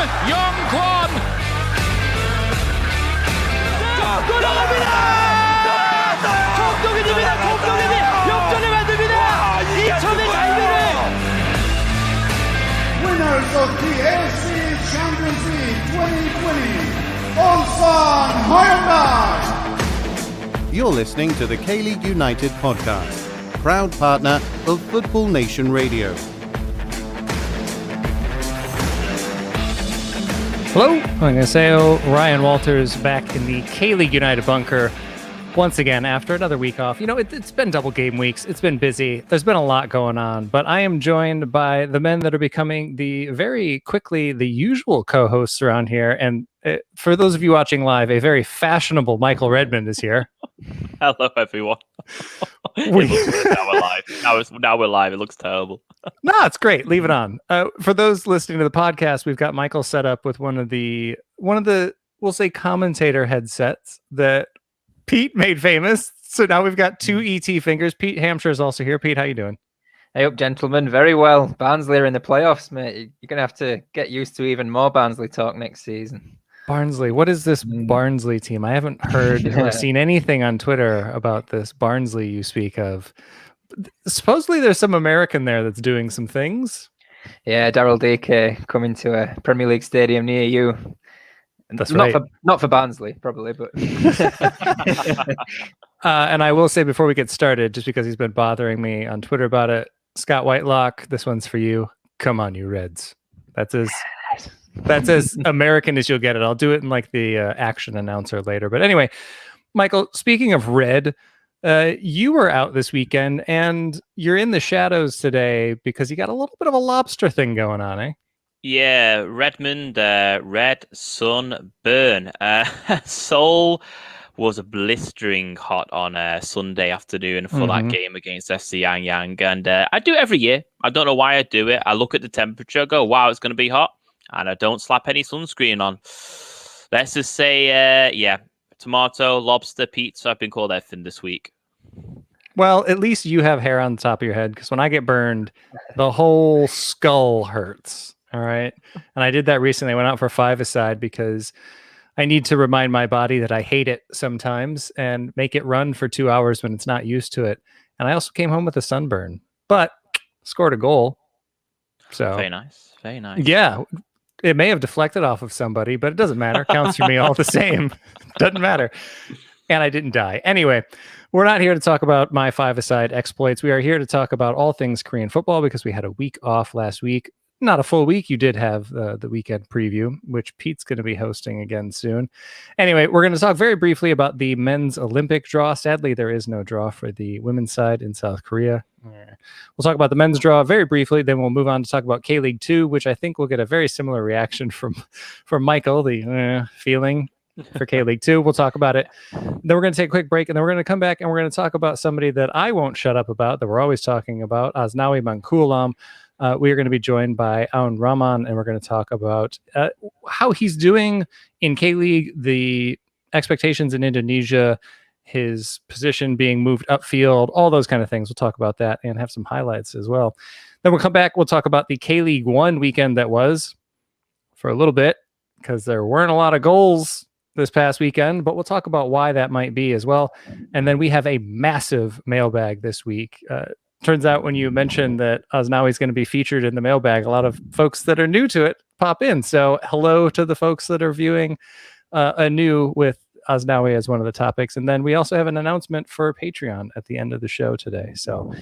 영권 골입니다. 정동현입니다. 정동현이 역전을 만듭니다. 2점의 갈비를. Winners of the AFC Champions League 2020, Ulsan Hyundai. You're listening to the K-League United podcast, proud partner of Football Nation Radio. Hello, 안녕하세요. Ryan Walters back in the K-League United bunker once again after another week off. You know, it's been double game weeks. It's been busy. There's been a lot going on, but I am joined by the men that are becoming very quickly the usual co-hosts around here. And for those of you watching live, a very fashionable Michael Redmond is here. Hello, everyone. Now we're live. Now we're live. It looks terrible. No, it's great. Leave it on. For those listening to the podcast, we've got Michael set up with one of the we'll say commentator headsets that Pete made famous. So now we've got two ET fingers. Pete Hampshire is also here. Pete, how you doing? Hey up, gentlemen. Very well. Barnsley are in the playoffs, mate. You're going to have to get used to even more Barnsley talk next season. Barnsley. What is this Barnsley team? I haven't heard or seen anything on Twitter about this Barnsley you speak of. Supposedly there's some American there that's doing some things. Yeah, Daryl DK coming to a Premier League stadium near you. That's right. Not for Barnsley, probably, but... and I will say before we get started, just because he's been bothering me on Twitter about it, Scott Whitelock, this one's for you. Come on, you Reds. That's as American as you'll get it. I'll do it in like the action announcer later. But anyway, Michael, speaking of red, you were out this weekend and you're in the shadows today because you got a little bit of a lobster thing going on, eh? Yeah, Redmond, red sun burn. Seoul was blistering hot on Sunday afternoon for that game against FC Yangyang. And I do it every year. I don't know why I do it. I look at the temperature, go, wow, it's going to be hot. And I don't slap any sunscreen on. Let's just say, tomato, lobster, pizza. I've been called everything this week. Well, at least you have hair on the top of your head, because when I get burned, the whole skull hurts. All right. And I did that recently. I went out for 5-a-side because I need to remind my body that I hate it sometimes and make it run for 2 hours when it's not used to it. And I also came home with a sunburn, but scored a goal. So very nice. Very nice. Yeah. It may have deflected off of somebody, but it doesn't matter. Counts for me all the same. Doesn't matter. And I didn't die. Anyway, we're not here to talk about my 5-a-side exploits. We are here to talk about all things Korean football because we had a week off last week. Not a full week. You did have the weekend preview, which Pete's going to be hosting again soon. Anyway, we're going to talk very briefly about the men's Olympic draw. Sadly, there is no draw for the women's side in South Korea. We'll talk about the men's draw very briefly. Then we'll move on to talk about K-League 2, which I think will get a very similar reaction from Michael, the feeling for K-League 2. We'll talk about it. Then we're going to take a quick break, and then we're going to come back, and we're going to talk about somebody that I won't shut up about, that we're always talking about, Asnawi Mangkualam. We are going to be joined by Rahman, and we're going to talk about how he's doing in K-League, the expectations in Indonesia, his position being moved upfield, all those kind of things. We'll talk about that and have some highlights as well. Then we'll come back. We'll talk about the K-League 1 weekend that was for a little bit, because there weren't a lot of goals this past weekend, but we'll talk about why that might be as well. And then we have a massive mailbag this week. Turns out when you mentioned that Aznawi is going to be featured in the mailbag, a lot of folks that are new to it pop in. So hello to the folks that are viewing anew with Aznawi as one of the topics. And then we also have an announcement for Patreon at the end of the show today. So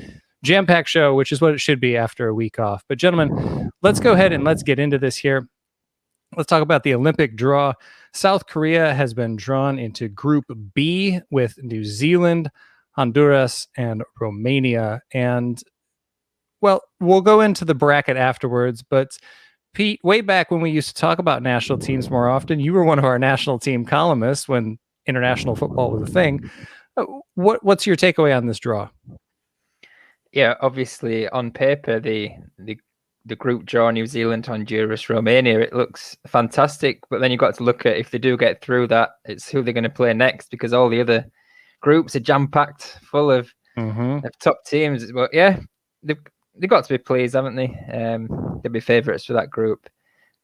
jam-packed show, which is what it should be after a week off. But gentlemen, let's go ahead and let's get into this here. Let's talk about the Olympic draw. South Korea has been drawn into Group B with New Zealand, Honduras, and Romania. And, well, we'll go into the bracket afterwards. But, Pete, way back when we used to talk about national teams more often, you were one of our national team columnists when international football was a thing. What's your takeaway on this draw? Yeah, obviously, on paper, the group draw, New Zealand, Honduras, Romania, it looks fantastic. But then you've got to look at, if they do get through that, it's who they're going to play next, because all the other groups are jam-packed full of top teams. But yeah, they've got to be pleased, haven't they? They'll be favourites for that group.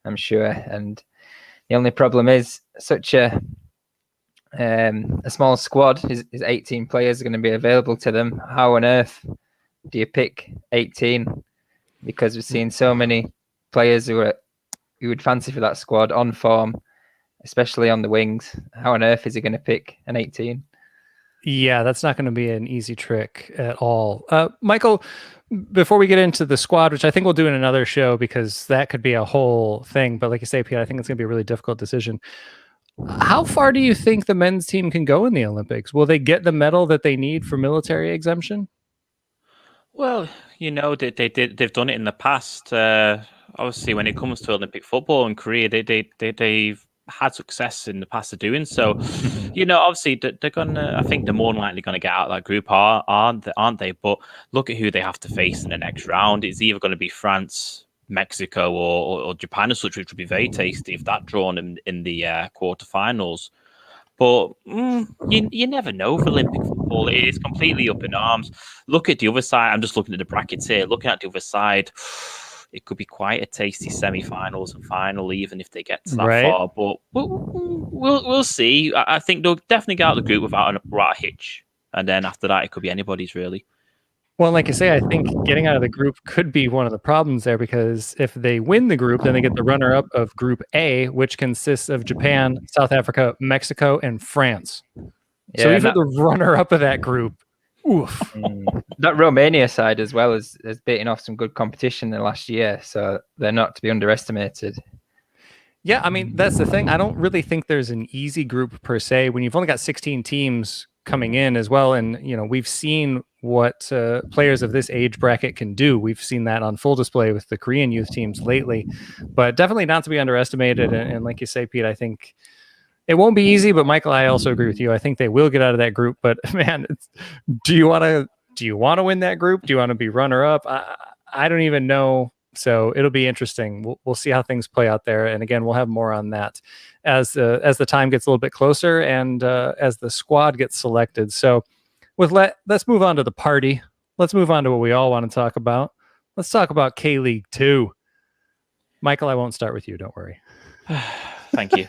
I'm sure. And the only problem is such a small squad. His 18 players are going to be available to them. How on earth do you pick 18? Because we've seen so many players who you would fancy for that squad on form, especially on the wings. How on earth is he going to pick an 18? Yeah, that's not going to be an easy trick at all. Michael, before we get into the squad, which I think we'll do in another show because that could be a whole thing. But like you say, Pete, I think it's going to be a really difficult decision. How far do you think the men's team can go in the Olympics? Will they get the medal that they need for military exemption? Well, they've done it in the past. Obviously, when it comes to Olympic football in Korea, they've had success in the past of doing so. Obviously they're gonna. I think they're more than likely gonna get out of that group, aren't they? But look at who they have to face in the next round. It's either going to be France, Mexico, or Japan, as such, which would be very tasty if that drawn in the quarterfinals. But you never know for Olympic football. It is completely up in arms. Look at the other side. I'm just looking at the brackets here. Looking at the other side, it could be quite a tasty semi-finals and final, even if they get to that far. But we'll see. I think they'll definitely get out of the group without a hitch. And then after that, it could be anybody's, really. Well, like you say, I think getting out of the group could be one of the problems there, because if they win the group, then they get the runner-up of Group A, which consists of Japan, South Africa, Mexico, and France. Yeah, so even the runner-up of that group, oof. That Romania side as well has beaten off some good competition in the last year, so they're not to be underestimated. Yeah, I mean, that's the thing. I don't really think there's an easy group per se when you've only got 16 teams coming in as well. And, we've seen what players of this age bracket can do. We've seen that on full display with the Korean youth teams lately, but definitely not to be underestimated. And like you say, Pete, I think it won't be easy, but Michael, I also agree with you. I think they will get out of that group, but man, do you want to win that group? Do you want to be runner up? I don't even know. So it'll be interesting. We'll see how things play out there. And again, we'll have more on that as the time gets a little bit closer and as the squad gets selected. So let's move on to the party. Let's move on to what we all want to talk about. Let's talk about K-League 2. Michael, I won't start with you. Don't worry. Thank you.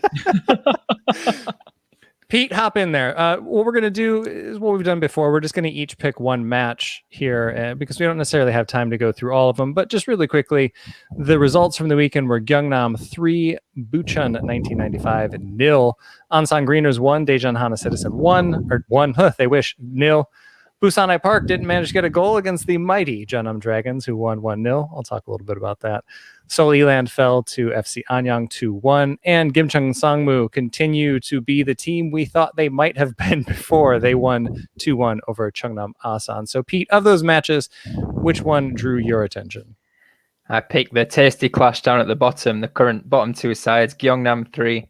Pete, hop in there. What we're going to do is what we've done before. We're just going to each pick one match here because we don't necessarily have time to go through all of them. But just really quickly, the results from the weekend were Gyeongnam 3, Bucheon 1995 0. Ansan Greeners 1, Daejeon Hana Citizen 1. They wish, 0. Busanai Park didn't manage to get a goal against the mighty Jeonnam Dragons, who won 1-0. I'll talk a little bit about that. Seoul Eland fell to FC Anyang 2-1, and Gimcheong Sangmu continue to be the team we thought they might have been before. They won 2-1 over Cheongnam Asan. So, Pete, of those matches, which one drew your attention? I picked the tasty clash down at the bottom, the current bottom two sides, Gyeongnam 3,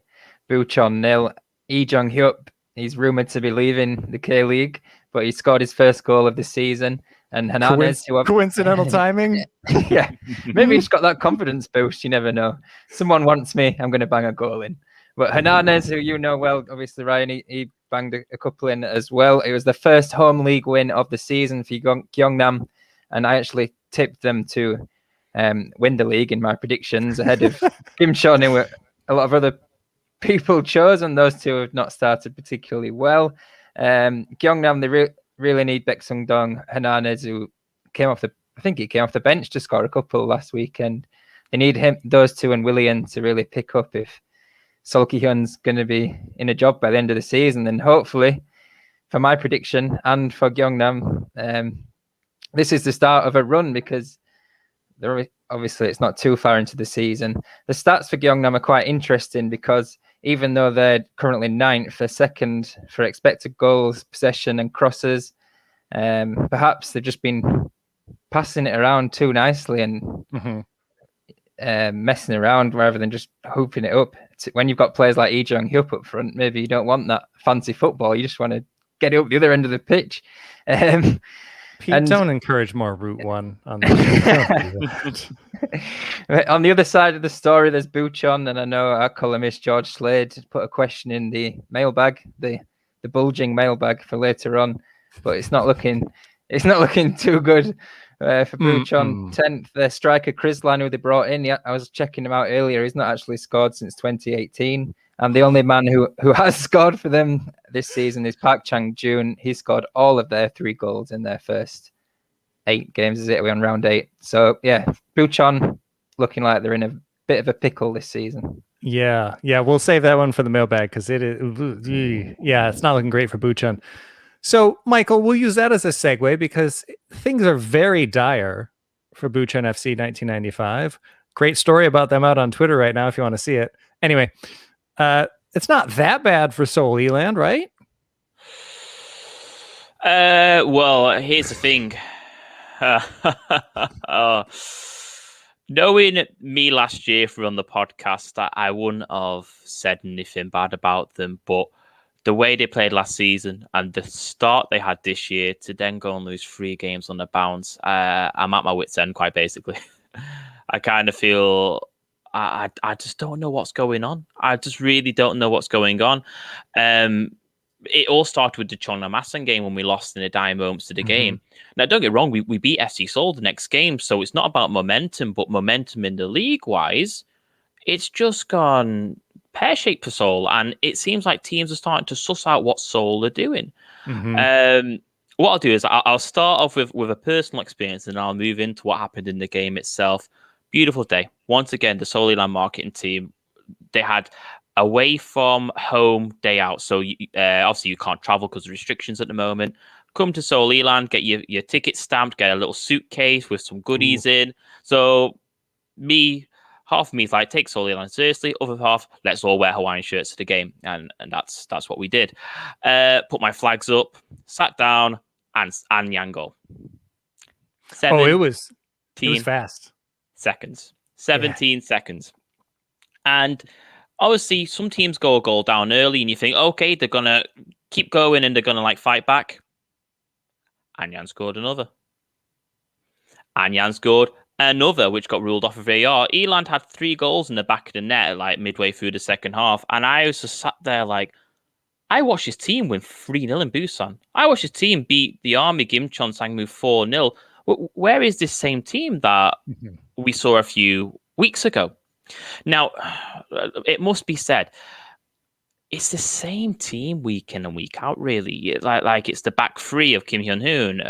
Bucheon 0. Lee Jung-hyuk, he's rumoured to be leaving the K-League, but he scored his first goal of the season. And Hernandez, coincidental timing. Yeah, maybe he's got that confidence boost. You never know. Someone wants me, I'm going to bang a goal in. But Hernandez, who you know well, obviously, Ryan, he banged a couple in as well. It was the first home league win of the season for Gyeongnam, and I actually tipped them to win the league in my predictions ahead of Gimcheon, who a lot of other people chose, and those two have not started particularly well. Gyeongnam, they really need Baek Sung-dong, Hernandez, who came off the bench to score a couple last weekend. They need those two and Willian to really pick up if Seol Ki-hyun's going to be in a job by the end of the season. And hopefully, for my prediction and for Gyeongnam, this is the start of a run, because obviously it's not too far into the season. The stats for Gyeongnam are quite interesting, because even though they're currently 9th, they're second for expected goals, possession and crosses. Perhaps they've just been passing it around too nicely and messing around rather than just hooping it up. When you've got players like Lee Jung-hyuk up front, maybe you don't want that fancy football. You just want to get it up the other end of the pitch. Pete, don't encourage more Route 1 on the On the other side of the story, there's Bucheon, and I know our columnist George Slade put a question in the mailbag, the bulging mailbag for later on, but it's not looking too good For Bucheon, 10th, their striker Krislan, who they brought in. I was checking him out earlier. He's not actually scored since 2018. And the only man who has scored for them this season is Park Chang-jun. He scored all of their 3 goals in their first 8 games. Is it? We're on round 8. So, yeah, Bucheon looking like they're in a bit of a pickle this season. Yeah, we'll save that one for the mailbag because it is. Yeah, it's not looking great for Bucheon. So, Michael, we'll use that as a segue because things are very dire for Bucheon FC 1995. Great story about them out on Twitter right now if you want to see it. Anyway, it's not that bad for Seoul Eland, right? Well, here's the thing. Knowing me last year from the podcast, that I wouldn't have said anything bad about them, but the way they played last season and the start they had this year to then go and lose 3 games on the bounce, I'm at my wit's end, quite basically. I kind of feel I just don't know what's going on. I just really don't know what's going on. It all started with the Cheongnam game when we lost in the dying moments of the game. Now, don't get wrong, we beat FC Seoul the next game, so it's not about momentum, but momentum in the league-wise, it's just gone pear-shaped for Seoul, and it seems like teams are starting to suss out what Seoul are doing. What I'll do is I'll start off with a personal experience, and I'll move into what happened in the game itself. Beautiful day. Once again, the Seoul Eland marketing team, they had away from home, day out. So obviously you can't travel because of restrictions at the moment. Come to Seoul Eland, get your ticket stamped, get a little suitcase with some goodies in. So half of me is like, take Seoul Eland seriously. Other half, let's all wear Hawaiian shirts to the game. And that's what we did. Put my flags up, sat down, and Yango. It was fast. 17 seconds. And obviously, some teams go a goal down early, and you think, okay, they're going to keep going and they're going to fight back. Anyan scored another. Anyan scored another, which got ruled off of VAR. Eland had 3 goals in the back of the net, midway through the second half. And I was just sat there I watched his team win 3-0 in Busan. I watched his team beat the Army Gimcheon Sangmu 4-0. Where is this same team that we saw a few weeks ago? Now, it must be said, it's the same team week in and week out, really. Like it's the back 3 of Kim Hyun-hoon,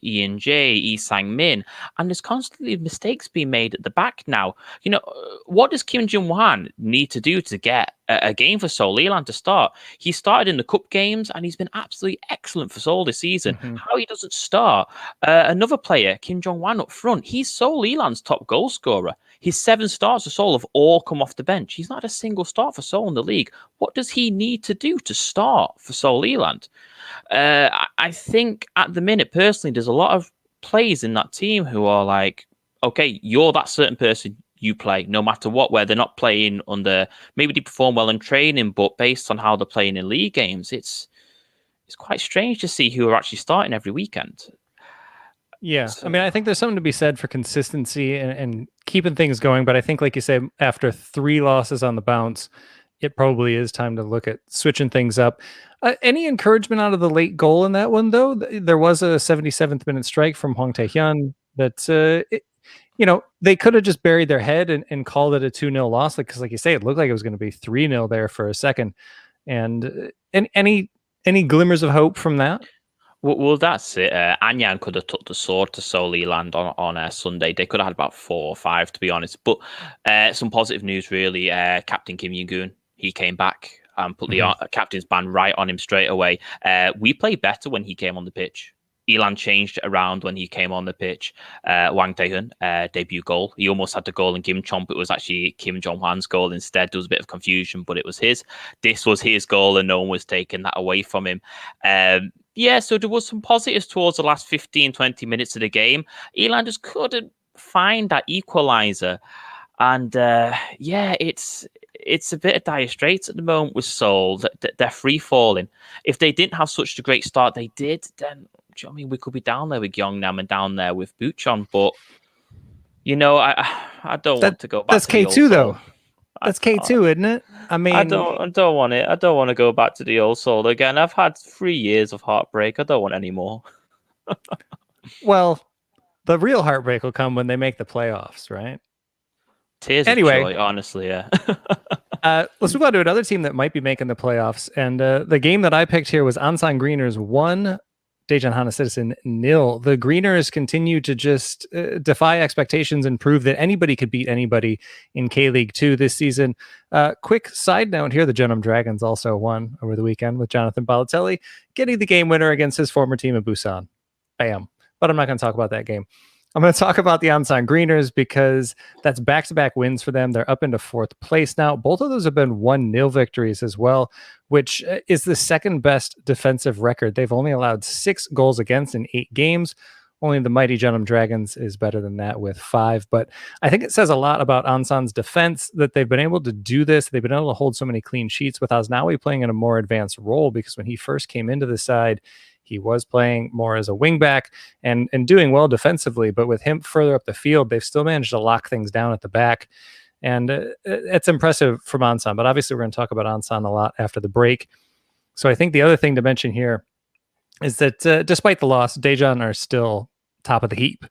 Ian Jae, Lee Sang-min, and there's constantly mistakes being made at the back now. What does Kim Jung-hwan need to do to get a game for Seoul Eland to start? He started in the cup games, and he's been absolutely excellent for Seoul this season. How he doesn't start? Another player, Kim Jong-wan up front, he's Seoul Eland's top goal scorer. His 7 starts for Seoul have all come off the bench. He's not had a single start for Seoul in the league. What does he need to do to start for Seoul Eland? I think at the minute, personally, there's a lot of players in that team who are like, okay, you're that certain person, you play no matter what, where they're not playing under, maybe they perform well in training, but based on how they're playing in league games, it's quite strange to see who are actually starting every weekend. Yeah, so, I mean, I think there's something to be said for consistency and keeping things going. But I think, like you say, after 3 losses on the bounce, it probably is time to look at switching things up. Any encouragement out of the late goal in that one, though? There was a 77th minute strike from Hwang Tae-hyun that, they could have just buried their head and called it a 2-0 loss. Because, like you say, it looked like it was going to be 3-0 there for a second. And any glimmers of hope from that? Well, that's it. Anyan could have took the sword to Seoul Eland on Sunday. They could have had about 4 or 5, to be honest. But some positive news, really. Captain Kim Young-goon, he came back and put the captain's band right on him straight away. We played better when he came on the pitch. Eland changed it around when he came on the pitch. Hwang Tae-hyun, debut goal. He almost had the goal in Gimcheon, but it was actually Kim Jong-hwan's goal instead. There was a bit of confusion, but it was his. This was his goal, and no one was taking that away from him. So there was some positives towards the last 15, 20 minutes of the game. Eland just couldn't find that equaliser. And it's a bit of dire straits at the moment with Seoul. They're free-falling. If they didn't have such a great start they did, then we could be down there with Gyeongnam and down there with Bucheon. But, I don't want to go back to the K2, though. That's K2, isn't it? I mean, I don't want it. I don't want to go back to the old Seoul again. I've had 3 years of heartbreak. I don't want any more. Well, The real heartbreak will come when they make the playoffs, right? Tears Anyway. of joy, honestly, yeah. Let's move on to another team that might be making the playoffs. And the game that I picked here was Ansan Greeners 1, Daejeon Hana Citizen 0. The Greeners continue to just defy expectations and prove that anybody could beat anybody in K-League 2 this season. Quick side note here, the Jeonnam Dragons also won over the weekend with Jonathan Balotelli getting the game winner against his former team of Busan. Bam. But I'm not going to talk about that game. I'm going to talk about the Ansan Greeners because that's back-to-back wins for them. They're up into 4th place now. Both of those have been 1-0 victories as well, which is the second best defensive record. They've only allowed 6 goals against in 8 games. Only the mighty Jeonnam Dragons is better than that with 5. But I think it says a lot about Ansan's defense that they've been able to do this. They've been able to hold so many clean sheets with Aznawi playing in a more advanced role, because when he first came into the side, he was playing more as a wingback and doing well defensively, but with him further up the field, they've still managed to lock things down at the back. And it's impressive from Ansan, but obviously we're going to talk about Ansan a lot after the break. So I think the other thing to mention here is that despite the loss, Daejeon are still top of the heap.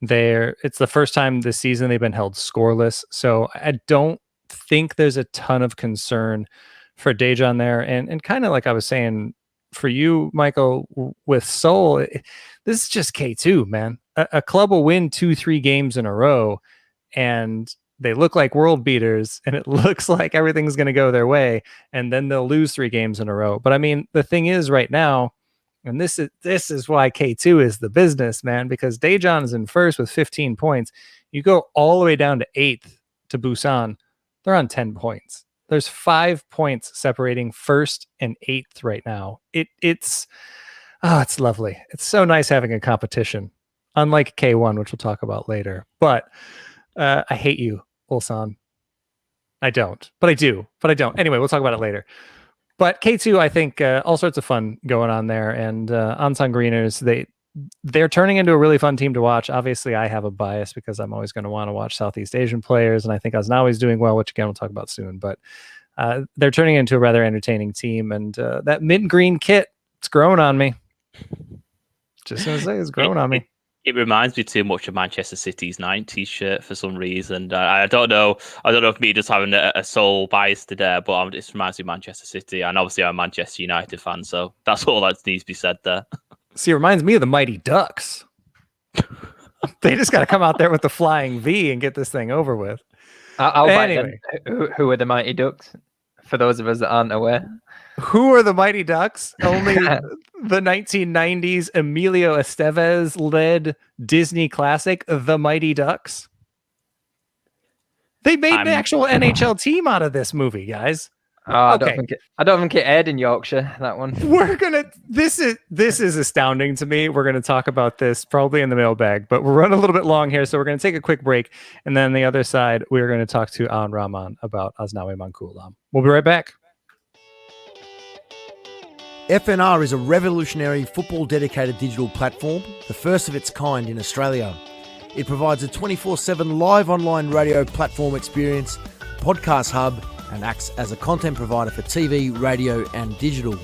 It's the first time this season they've been held scoreless. So I don't think there's a ton of concern for Daejeon there. And kind of like I was saying, for you, Michael, with Seoul, this is just K2, man. A club will win 2-3 games in a row, and they look like world beaters, and it looks like everything's going to go their way, and then they'll lose 3 games in a row. But I mean, the thing is right now, and this is why K2 is the business, man, because Daejeon is in first with 15 points. You go all the way down to 8th to Busan, they're on 10 points. There's 5 points separating 1st and 8th right now. It's lovely. It's so nice having a competition, unlike K1, which we'll talk about later. But I hate you, Ulsan. I don't, but I do, but I don't. Anyway, we'll talk about it later. But K2, I think all sorts of fun going on there. And Ansan Greeners, they're turning into a really fun team to watch. Obviously, I have a bias because I'm always going to want to watch Southeast Asian players, and I think Aznawi is doing well, which again we'll talk about soon. But they're turning into a rather entertaining team, and that mint green kit, it's growing on me. Just gonna say, it's growing on me. It reminds me too much of Manchester City's 90s shirt for some reason. I don't know if me just having a soul bias to there, but it reminds me of Manchester City, and obviously I'm a Manchester United fan, so that's all that needs to be said there. See, it reminds me of the Mighty Ducks. They just got to come out there with the flying V and get this thing over with. Anyway. Who are the Mighty Ducks? For those of us that aren't aware. Who are the Mighty Ducks? Only the 1990s Emilio Estevez-led Disney classic, The Mighty Ducks. They made an actual NHL team out of this movie, guys. Oh, okay. I don't think it aired in Yorkshire, that one. This is astounding to me. We're gonna talk about this probably in the mailbag, but we're running a little bit long here, so we're gonna take a quick break, and then on the other side, we're gonna talk to Rahman about Asnawi Mangkualam. We'll be right back. FNR is a revolutionary football-dedicated digital platform, the first of its kind in Australia. It provides a 24/7 live online radio platform experience, podcast hub, and acts as a content provider for TV, radio and digital.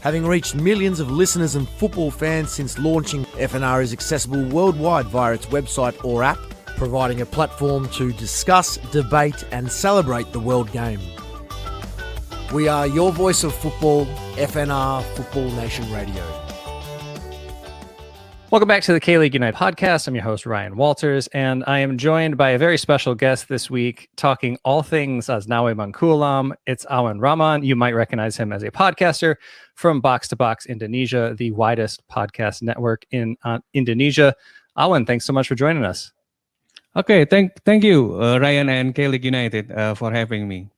Having reached millions of listeners and football fans since launching, FNR is accessible worldwide via its website or app, providing a platform to discuss, debate and celebrate the world game. We are your voice of football, FNR Football Nation Radio. Welcome back to the K-League United podcast. I'm your host, Ryan Walters, and I am joined by a very special guest this week, talking all things Asnawi Mangkualam. It's Awan Rahman. You might recognize him as a podcaster from Box to Box Indonesia, the widest podcast network in Indonesia. Awan, thanks so much for joining us. Okay, thank you, Ryan and K-League United, for having me.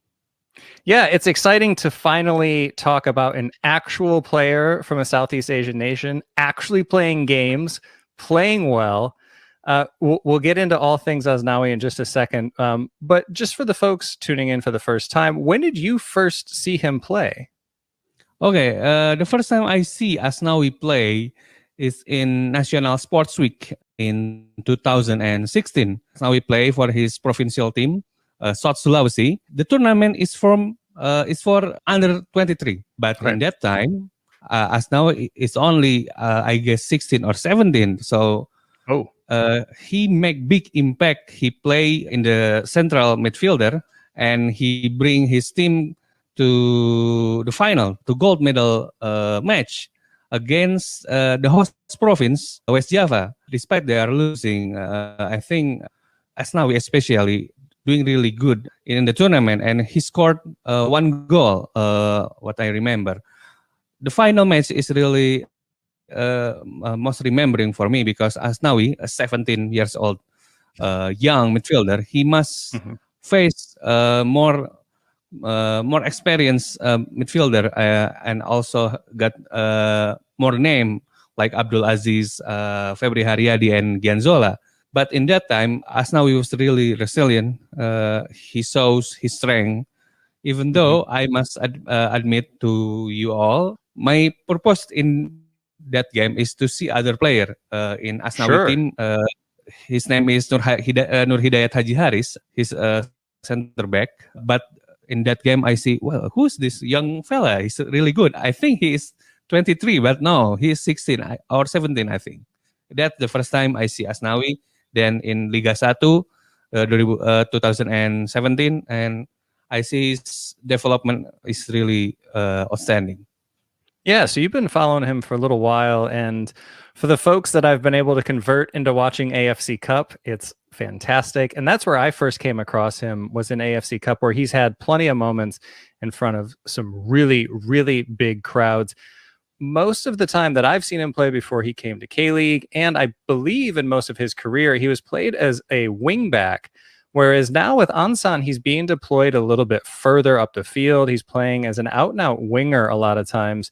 Yeah, it's exciting to finally talk about an actual player from a Southeast Asian nation actually playing games, playing well. We'll get into all things Aznawi in just a second. But just for the folks tuning in for the first time, when did you first see him play? Okay, the first time I see Asnawi play is in National Sports Week in 2016. Asnawi play for his provincial team, South Sulawesi. The tournament is for under 23, but in that time, Asnawi is only I guess 16 or 17. So he make big impact. He play in the central midfielder, and he bring his team to the final, to gold medal match against the host province, West Java. Despite they are losing, I think Asnawi especially doing really good in the tournament, and he scored one goal. What I remember, the final match is really most remembering for me because Asnawi, a 17 years old young midfielder, he must face more experienced midfielder and also got more name like Abdul Aziz, Febri Haryadi, and Gianzola. But in that time, Asnawi was really resilient. He shows his strength. Even though I must admit to you all, my purpose in that game is to see other player in Asnawi team. His name is Nur Hidayat Haji Haris. He's a center back. But in that game, I see, well, who's this young fella? He's really good. I think he is 23, but no, he is 16 or 17, I think. That's the first time I see Asnawi. Then in Liga 1, 2017, and I see his development is really outstanding. Yeah, so you've been following him for a little while, and for the folks that I've been able to convert into watching AFC Cup, it's fantastic. And that's where I first came across him, was in AFC Cup, where he's had plenty of moments in front of some really, really big crowds. Most of the time that I've seen him play before he came to K-League, and I believe in most of his career, he was played as a wing back, whereas now with Ansan, he's being deployed a little bit further up the field. He's playing as an out-and-out winger a lot of times.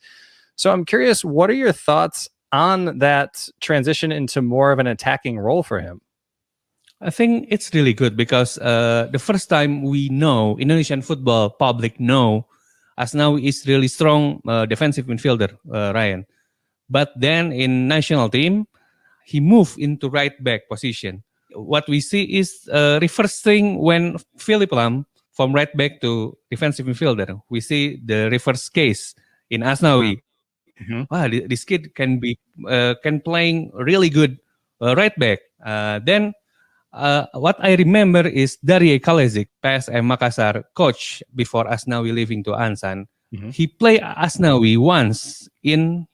So I'm curious, what are your thoughts on that transition into more of an attacking role for him? I think it's really good because the first time we know, Indonesian football public know, Asnawi is really strong defensive midfielder, Ryan. But then in national team, he moved into right back position. What we see is reverse thing when Philip Lam from right back to defensive midfielder. We see the reverse case in Asnawi. Wow, this kid can playing really good right back. Then what I remember is Darie Kalezic, PSM Makassar coach before Asnawi leaving to Ansan. He played Asnawi once in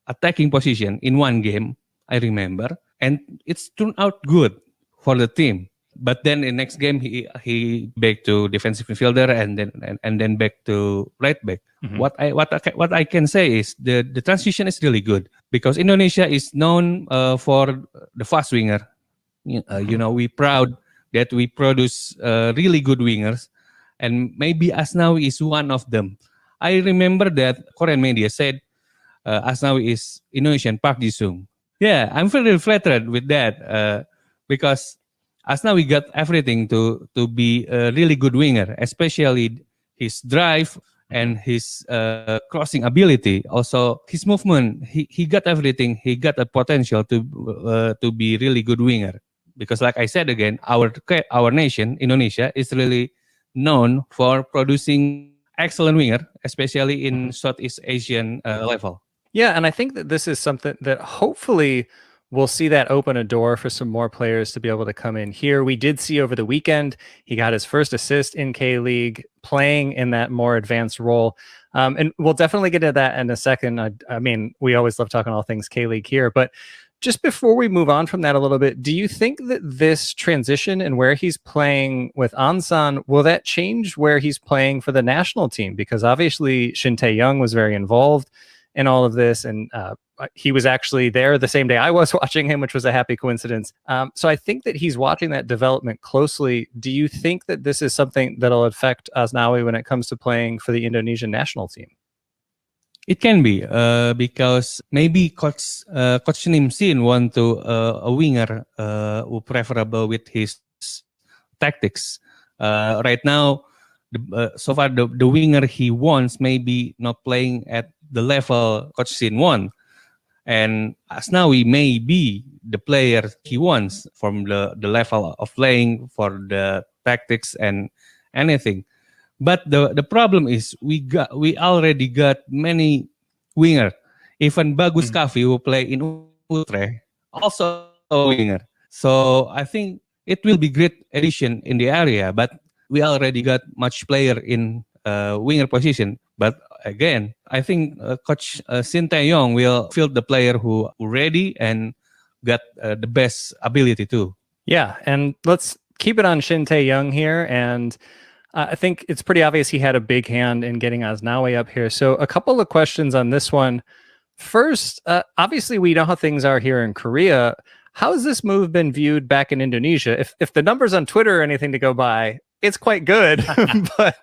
attacking position in one game, I remember, and it's turned out good for the team. But then in next game he back to defensive midfielder and then back to right back. What I can say is the transition is really good because Indonesia is known for the fast winger. You know, we proud that we produce really good wingers, and maybe Asnawi is one of them. I remember that Korean media said Asnawi is Indonesian Park Ji-sung. Yeah, I'm very flattered with that because Asnawi got everything to be a really good winger, especially his drive and his crossing ability. Also, his movement, he got everything. He got a potential to be really good winger. Because like I said again, our nation, Indonesia, is really known for producing excellent winger, especially in Southeast Asian level. Yeah, and I think that this is something that hopefully we'll see that open a door for some more players to be able to come in here. We did see over the weekend, he got his first assist in K-League, playing in that more advanced role. And we'll definitely get to that in a second. I mean, we always love talking all things K-League here, but just before we move on from that a little bit, do you think that this transition and where he's playing with Ansan, will that change where he's playing for the national team? Because obviously Shin Tae-young was very involved in all of this, and he was actually there the same day I was watching him, which was a happy coincidence. So I think that he's watching that development closely. Do you think that this is something that'll affect Aznawi when it comes to playing for the Indonesian national team? It can be because maybe Coach Nim Sin want to a winger who preferable with his tactics. Right now, so far the winger he wants maybe not playing at the level Coach Sin wants, and Asnawi may be the player he wants from the level of playing for the tactics and anything. But the problem is we already got many winger. Even Bagus Kavi who play in Utrecht also a winger. So I think it will be great addition in the area, but we already got much player in winger position. But again, I think Coach Shin Tae-yong will field the player who ready and got the best ability too. Yeah, and let's keep it on Shin Tae-yong here. And I think it's pretty obvious he had a big hand in getting Aznawi up here. So a couple of questions on this one. First, obviously we know how things are here in Korea. How has this move been viewed back in Indonesia? If the numbers on Twitter are anything to go by, it's quite good. But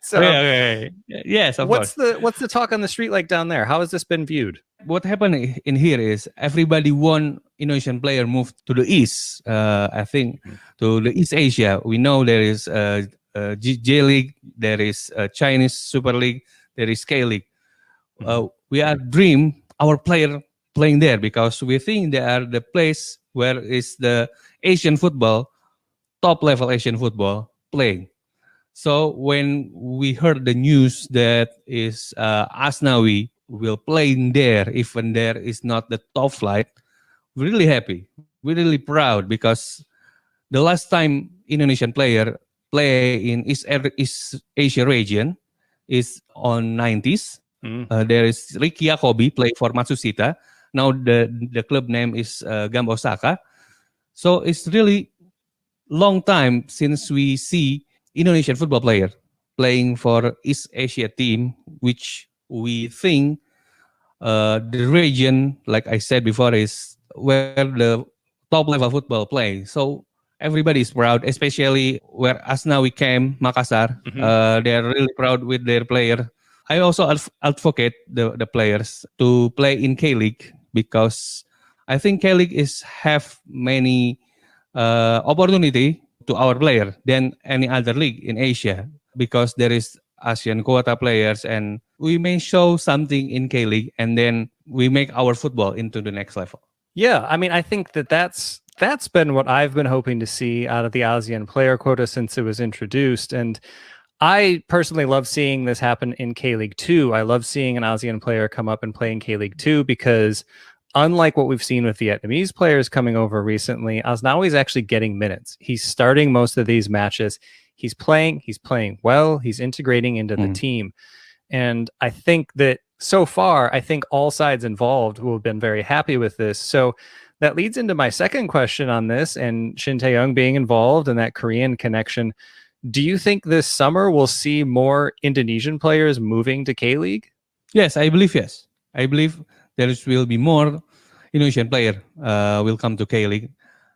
yes, of course. What's the talk on the street like down there? How has this been viewed? What happened in here is everybody want Indonesian player move to the east. I think to the East Asia. We know there is J League, there is Chinese Super League, there is K League. We are dream our player playing there because we think they are the place where is the Asian football, top level Asian football playing. So when we heard the news that is Asnawi will play in there, even there is not the top flight, we're really happy. We're really proud because the last time Indonesian player play in East Asia region is on 90s. There is Ricky Yacobi play for Matsushita. Now the club name is Gamba Osaka. So it's really long time since we see Indonesian football player playing for East Asia team, which we think the region, like I said before, is where the top level football play. So everybody is proud, especially where Asnawi came, Makassar. They are really proud with their player. I also advocate the players to play in K-League because I think K-League have many opportunity to our player than any other league in Asia because there is Asian quota players and we may show something in K-League and then we make our football into the next level. Yeah, I mean, I think that's been what I've been hoping to see out of the ASEAN player quota since it was introduced. And I personally love seeing this happen in K-League 2. I love seeing an ASEAN player come up and play in K-League 2 because unlike what we've seen with Vietnamese players coming over recently, Aznawi is actually getting minutes. He's starting most of these matches. He's playing well. He's integrating into the team. And I think that so far, I think all sides involved will have been very happy with this. So that leads into my second question on this and Shin Tae-yong being involved and that Korean connection. Do you think this summer we'll see more Indonesian players moving to K-League? Yes, I believe yes. I believe there will be more Indonesian player will come to K-League.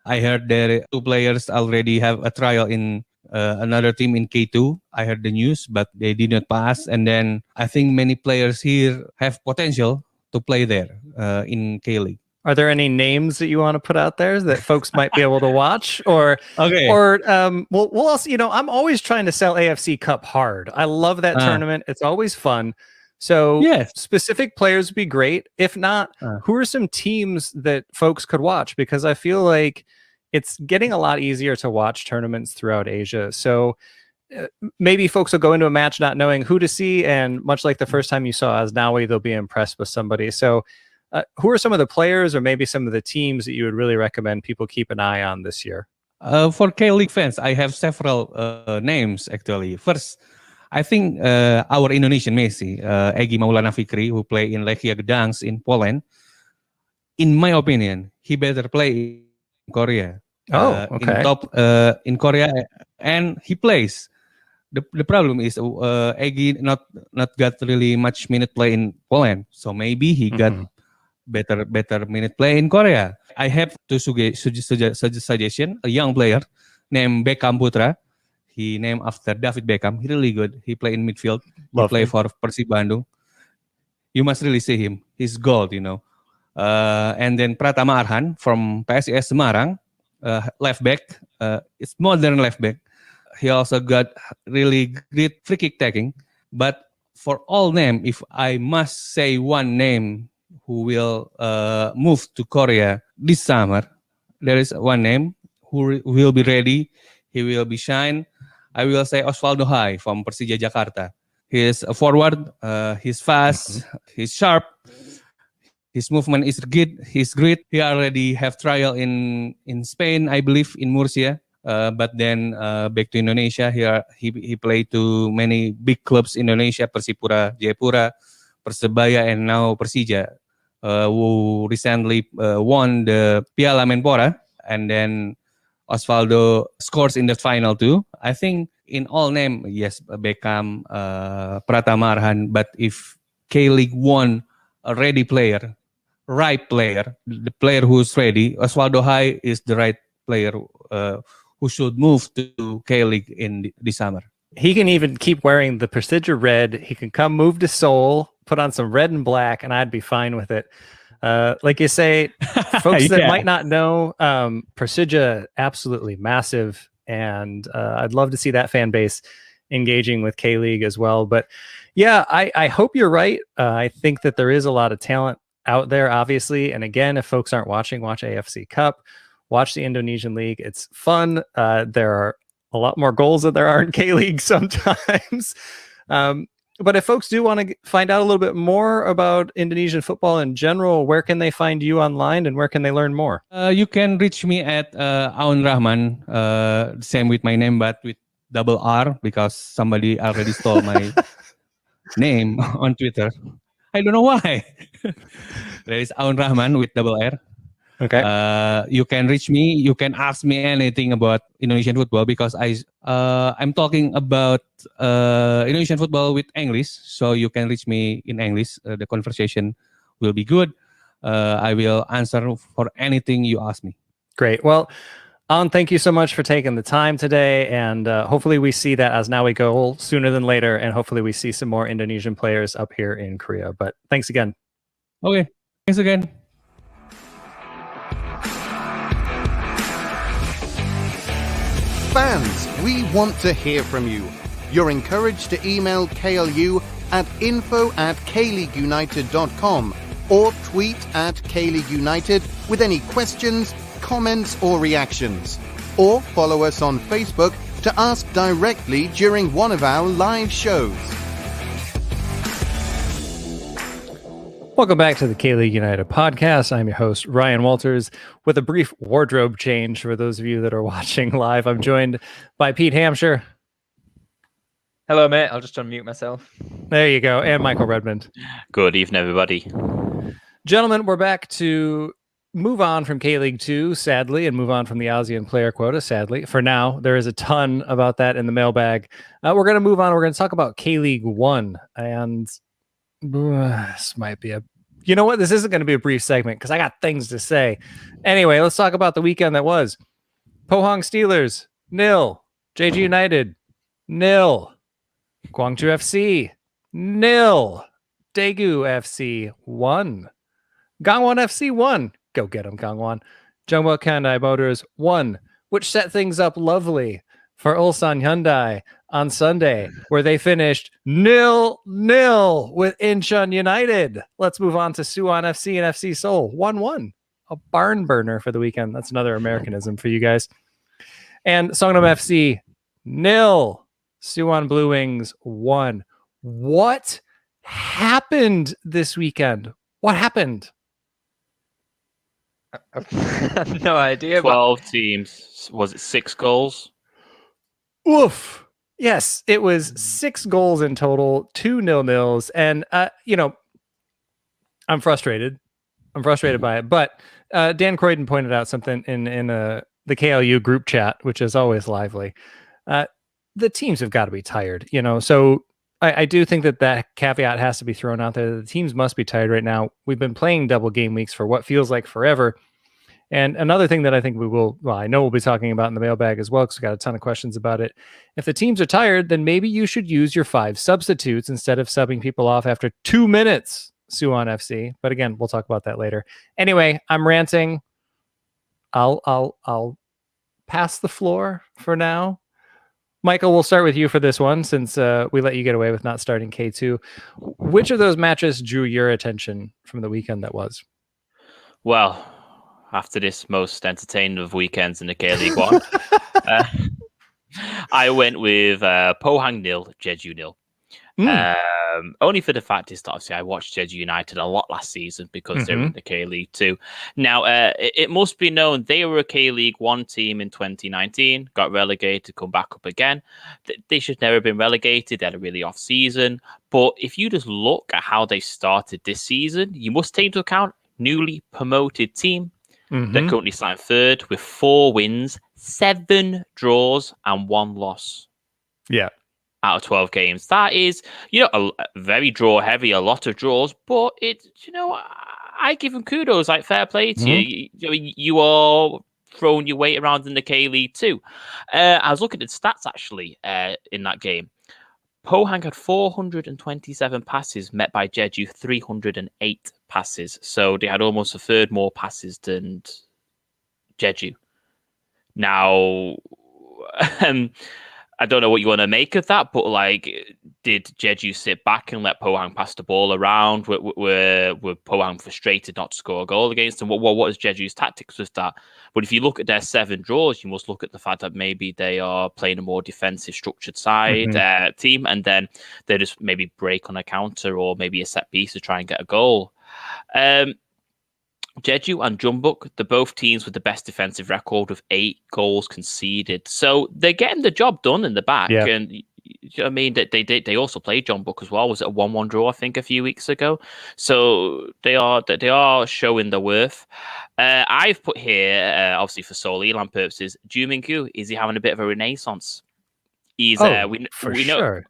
I heard there 2 players already have a trial in another team in K2. I heard the news, but they did not pass. And then I think many players here have potential to play there in K-League. Are there any names that you want to put out there that folks might be able to watch? Or we'll also, I'm always trying to sell AFC Cup hard. I love that tournament. It's always fun. So specific players would be great. If not, who are some teams that folks could watch? Because I feel like it's getting a lot easier to watch tournaments throughout Asia. So maybe folks will go into a match not knowing who to see. And much like the first time you saw Aznawi, they'll be impressed with somebody. So who are some of the players or maybe some of the teams that you would really recommend people keep an eye on this year? For K-League fans, I have several names actually. First, I think our Indonesian Messi, Egy Maulana Fikri, who play in Lechia Gdańsk in Poland, in my opinion, he better play in Korea. In Korea, and he plays. The problem is Egy not got really much minute play in Poland, so maybe he got better minute play in Korea. I have to suggestion a young player named Beckham Putra. He named after David Beckham. He really good. He play in midfield. He play for Persib Bandung. You must really see him. He's gold, and then Pratama Arhan from PSIS Semarang, left back. It's modern left back. He also got really great free kick taking. But for all name, if I must say one name who will move to Korea this summer, there is one name who will be ready. He will be shine. I will say Osvaldo Hai from Persija Jakarta. He is a forward. He's fast. He's sharp. His movement is good. He's great. He already have trial in Spain, I believe, in Murcia. But then back to Indonesia. He played to many big clubs in Indonesia, Persipura, Jayapura, Persebaya, and now Persija, who recently won the Piala Menpora. And then Osvaldo scores in the final too. I think in all name, yes, Beckham, Pratama Arhan. But if K-League won a ready player, right player, the player who's ready, Osvaldo Hai is the right player who should move to K-League in this summer. He can even keep wearing the Persija red. He can come move to Seoul, put on some red and black, and I'd be fine with it. Like you say, folks that might not know, Persija, absolutely massive. And I'd love to see that fan base engaging with K-League as well. But yeah, I hope you're right. I think that there is a lot of talent out there, obviously. And again, if folks aren't watching, watch AFC Cup, watch the Indonesian League. It's fun. There are a lot more goals than there are in K-League sometimes. But if folks do want to find out a little bit more about Indonesian football in general, where can they find you online and where can they learn more? You can reach me at Aun Rahman, same with my name, but with double R, because somebody already stole my name on Twitter. I don't know why. There is Aun Rahman with double R. Okay. You can reach me. You can ask me anything about Indonesian football, because I'm talking about Indonesian football with English. So you can reach me in English. The conversation will be good. I will answer for anything you ask me. Great. Well, Aun, thank you so much for taking the time today. And hopefully we see that Aznawi goal sooner than later. And hopefully we see some more Indonesian players up here in Korea. But thanks again. Okay. Thanks again. Fans, we want to hear from you. You're encouraged to email KLU at info@kleagueunited.com or tweet at KLeagueUnited with any questions, comments or reactions. Or follow us on Facebook to ask directly during one of our live shows. Welcome back to the K-League United podcast. I'm your host, Ryan Walters, with a brief wardrobe change for those of you that are watching live. I'm joined by Pete Hampshire. Hello, mate. I'll just unmute myself. There you go. And Michael Redmond. Good evening, everybody. Gentlemen, we're back to move on from K-League 2, sadly, and move on from the ASEAN player quota, sadly. For now, there is a ton about that in the mailbag. We're going to move on. We're going to talk about K-League 1. And this might be you know what? This isn't going to be a brief segment because I got things to say. Anyway, let's talk about the weekend that was. Pohang Steelers, 0. JG United, 0. Gwangju FC, 0. Daegu FC, 1. Gangwon FC, 1. Go get them, Gangwon. Jeongbuk Hyundai Motors, 1. Which set things up lovely for Ulsan Hyundai on Sunday, where they finished 0-0 with Incheon United. Let's move on to Suwon FC and FC Seoul, 1-1. A barn burner for the weekend. That's another Americanism for you guys. And Songnam FC, 0. Suwon Blue Wings, 1. What happened this weekend? What happened? I have no idea. 12 teams. Was it 6 goals? Oof. Yes, it was 6 goals in total, 2 0-0s. And, I'm frustrated. I'm frustrated by it. But Dan Croydon pointed out something in the KLU group chat, which is always lively. The teams have got to be tired, So I do think that caveat has to be thrown out there. The teams must be tired right now. We've been playing double game weeks for what feels like forever. And another thing that I think I know we'll be talking about in the mailbag as well, because we've got a ton of questions about it. If the teams are tired, then maybe you should use your 5 substitutes instead of subbing people off after 2 minutes, Suwon FC. But again, we'll talk about that later. Anyway, I'm ranting. I'll pass the floor for now. Michael, we'll start with you for this one, since we let you get away with not starting K2. Which of those matches drew your attention from the weekend that was? Well, after this most entertaining of weekends in the K-League 1, I went with Pohang 0, Jeju 0. Only for the fact is that obviously I watched Jeju United a lot last season because they're in the K-League 2. Now, it must be known they were a K-League 1 team in 2019, got relegated, come back up again. They should never have been relegated. They had a really off season. But if you just look at how they started this season, you must take into account newly promoted team. They're currently signed third with 4 wins, 7 draws, and 1 loss. Yeah. Out of 12 games. That is, a very draw heavy, a lot of draws, but I give them kudos, like fair play to you. You are throwing your weight around in the K-League too. I was looking at the stats actually in that game. Pohang had 427 passes, met by Jeju 308 passes. So they had almost a third more passes than Jeju. Now, I don't know what you want to make of that, but did Jeju sit back and let Pohang pass the ball around? Were Pohang frustrated not to score a goal against them? What was Jeju's tactics with that? But if you look at their 7 draws, you must look at the fact that maybe they are playing a more defensive, structured side team, and then they just maybe break on a counter or maybe a set piece to try and get a goal. Jeju and Jumbuk, they're both teams with the best defensive record with 8 goals conceded. So they're getting the job done in the back. Yeah. And I mean, they also played Jumbuk as well. Was it a 1-1 draw, I think, a few weeks ago? So they are showing their worth. I've put here, obviously for Seoul Elan purposes, Ju Min-kyu, is he having a bit of a renaissance? He's sure.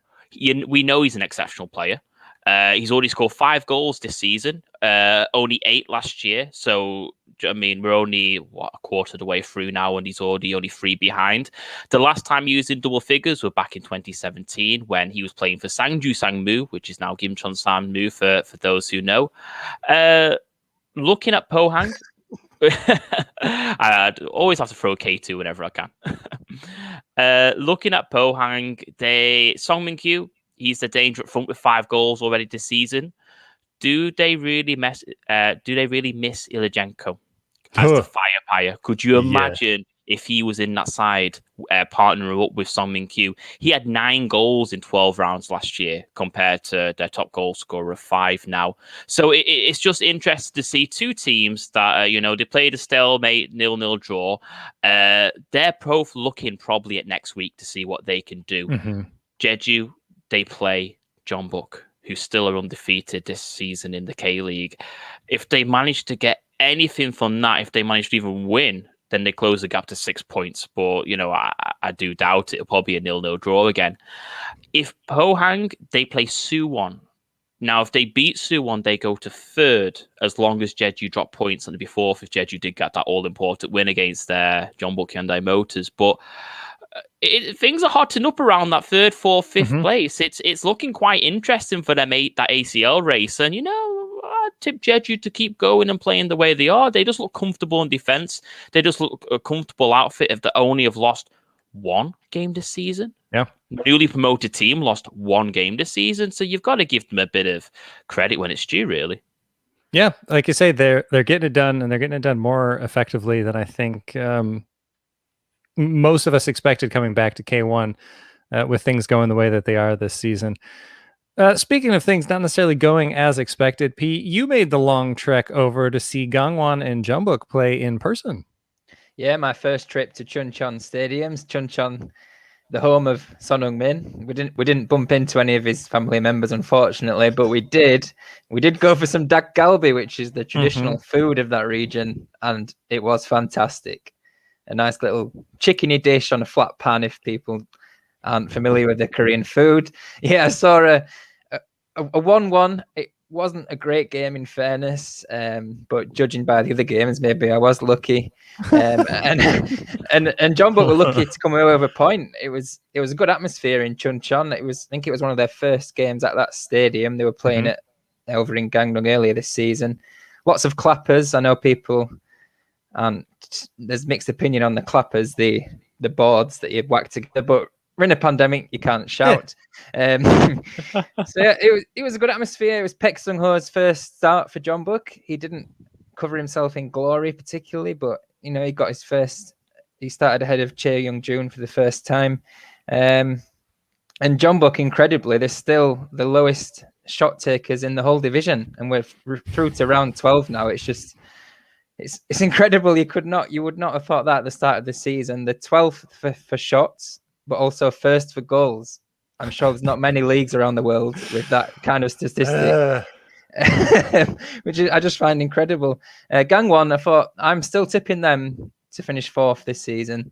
We know he's an exceptional player. He's already scored 5 goals this season, only 8 last year. So, I mean, we're only, a quarter of the way through now, and he's already only 3 behind. The last time he was in double figures were back in 2017 when he was playing for Sangju Sangmu, which is now Gimcheon Sangmu for those who know. Looking at Pohang, I always have to throw K2 whenever I can. Looking at Pohang, Song Min-kyu, he's the danger up front with 5 goals already this season. Do they really miss Ilijenko as the firepower? Could you imagine if he was in that side partnering up with Song Min-kyu? He had 9 goals in 12 rounds last year compared to their top goal scorer of 5 now. So it's just interesting to see 2 teams that, they played a stalemate 0-0 draw. They're both looking probably at next week to see what they can do. Jeju, they play Jeonbuk, who still are undefeated this season in the K-League. If they manage to get anything from that, if they manage to even win, then they close the gap to 6 points. But, I do doubt it'll probably be a 0-0 draw again. If Pohang, they play Suwon. Now, if they beat Suwon, they go to 3rd, as long as Jeju drop points, and they'd be 4th if Jeju did get that all-important win against their Jeonbuk Hyundai Motors. But things are hotting up around that 3rd, 4th, 5th place. It's looking quite interesting for them, that ACL race. And, I tip Jeju to keep going and playing the way they are. They just look comfortable in defense. They just look a comfortable outfit if they only have lost 1 game this season. Yeah. Newly promoted team lost 1 game this season. So you've got to give them a bit of credit when it's due, really. Yeah. Like you say, they're getting it done, and they're getting it done more effectively than I think most of us expected coming back to K1 with things going the way that they are this season. Speaking of things not necessarily going as expected, P, you made the long trek over to see Gangwon and Jeonbuk play in person. Yeah, my first trip to Chuncheon Stadiums. Chuncheon, the home of Son Heung-min. We didn't bump into any of his family members, unfortunately, but we did go for some dak galbi, which is the traditional food of that region, and it was fantastic. A nice little chickeny dish on a flat pan, if people aren't familiar with the Korean food. Yeah, I saw a 1-1. It wasn't a great game, in fairness, but judging by the other games, maybe I was lucky. And Jeonbuk were lucky to come away with a point. It was a good atmosphere in Chuncheon. I think it was one of their first games at that stadium. They were playing it over in Gangneung earlier this season. Lots of clappers. I know people. And there's mixed opinion on the clappers, the boards that you whack together, but we're in a pandemic, you can't shout. So yeah, it was a good atmosphere. It was Paek Sung-ho's first start for Jeonbuk. He didn't cover himself in glory particularly, but he got his first. He started ahead of Chae Young-joon for the first time. And Jeonbuk, incredibly, they're still the lowest shot takers in the whole division, and we're through to round 12 now. It's just, it's incredible. You would not have thought that at the start of the season. The 12th for shots, but also first for goals. I'm sure there's not many leagues around the world with that kind of statistic, which I just find incredible. Gangwon, I thought I'm still tipping them to finish 4th this season.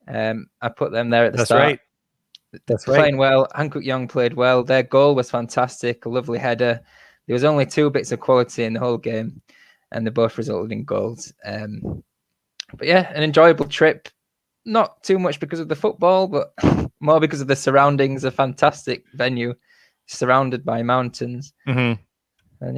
I put them there at the start. Right. That's playing well. Hankook Young played well. Their goal was fantastic, a lovely header. There was only 2 bits of quality in the whole game, and they both resulted in goals. But yeah, an enjoyable trip. Not too much because of the football, but more because of the surroundings. A fantastic venue, surrounded by mountains. Mm-hmm. And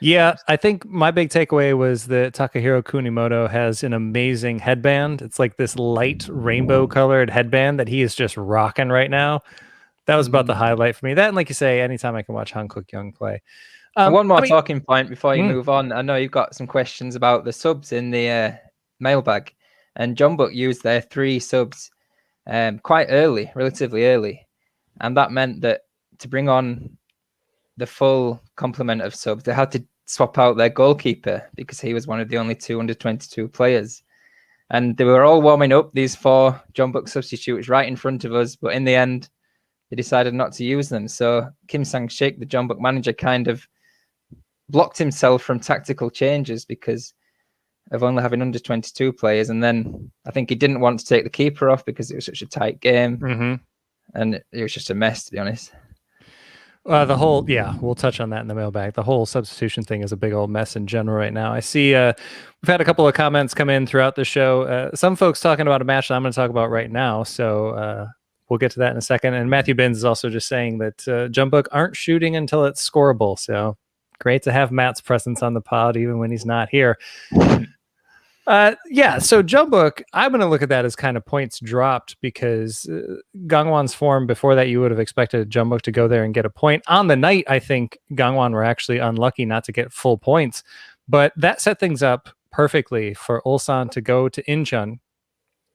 yeah, I think my big takeaway was that Takahiro Kunimoto has an amazing headband. It's like this light rainbow colored headband that he is just rocking right now. That was about the highlight for me. That, and like you say, anytime I can watch Hankook Young play. One more talking point before you move on. I know you've got some questions about the subs in the mailbag, and Jeonbuk used their 3 subs quite early, relatively early, and that meant that to bring on the full complement of subs, they had to swap out their goalkeeper because he was one of the only 2 under-22 players. And they were all warming up, these 4 Jeonbuk substitutes right in front of us, but in the end, they decided not to use them. So Kim Sang-shik, the Jeonbuk manager, kind of blocked himself from tactical changes because of only having under-22 players. And then I think he didn't want to take the keeper off because it was such a tight game. Mm-hmm. And it was just a mess, to be honest. We'll touch on that in the mailbag. The whole substitution thing is a big old mess in general right now. I see we've had a couple of comments come in throughout the show. Some folks talking about a match that I'm going to talk about right now. So we'll get to that in a second. And Matthew Binns is also just saying that Jeonbuk aren't shooting until it's scoreable. So great to have Matt's presence on the pod, even when he's not here. So Jeonbuk, I'm going to look at that as kind of points dropped because Gangwon's form before that, you would have expected Jeonbuk to go there and get a point. On the night, I think Gangwon were actually unlucky not to get full points, but that set things up perfectly for Ulsan to go to Incheon.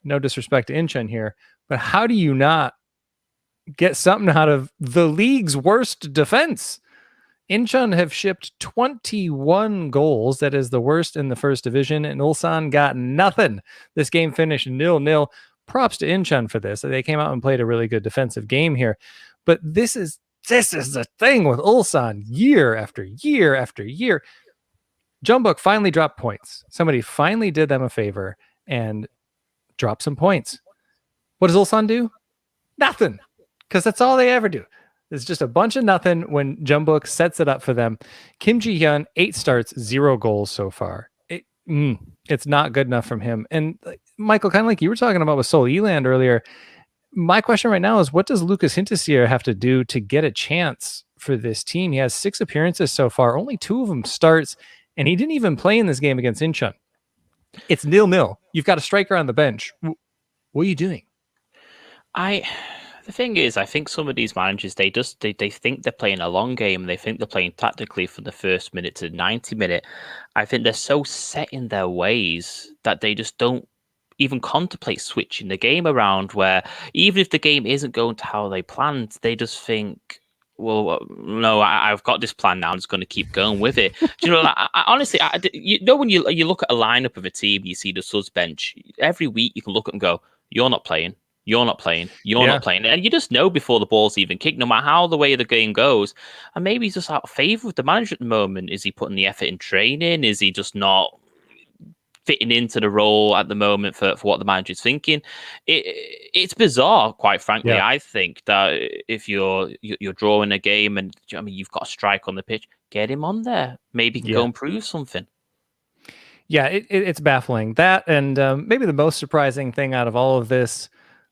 No disrespect to Incheon here, but how do you not get something out of the league's worst defense? Incheon have shipped 21 goals. That is the worst in the first division, and Ulsan got nothing. This game finished 0-0. Props to Incheon for this. They came out and played a really good defensive game here. But this is the thing with Ulsan year after year after year. Jeonbuk finally dropped points. Somebody finally did them a favor and dropped some points. What does Ulsan do? Nothing, because that's all they ever do. It's just a bunch of nothing when Jeonbuk sets it up for them. Kim Ji-hyun, 8 starts, 0 goals so far. It's not good enough from him. And Michael, kind of like you were talking about with Seoul Eland earlier, my question right now is, what does Lucas Hintesier have to do to get a chance for this team? He has 6 appearances so far, only 2 of them starts, and he didn't even play in this game against Incheon. It's 0-0. You've got a striker on the bench. What are you doing? The thing is, I think some of these managers, they think they're playing a long game. They think they're playing tactically from the first minute to the 90 minute. I think they're so set in their ways that they just don't even contemplate switching the game around, where even if the game isn't going to how they planned, they just think, well, no, I've got this plan now. I'm just going to keep going with it. Do you know, honestly, when you look at a lineup of a team, you see the subs bench, every week you can look at and go, you're not playing. You're not playing. You're not playing. And you just know before the ball's even kicked, no matter how the way the game goes. And maybe he's just out of favour with the manager at the moment. Is he putting the effort in training? Is he just not fitting into the role at the moment for what the manager's thinking? It's bizarre, quite frankly. I think that if you're drawing a game and you've got a strike on the pitch, get him on there. Maybe he can go and prove something. Yeah, it's baffling. That, and maybe the most surprising thing out of all of this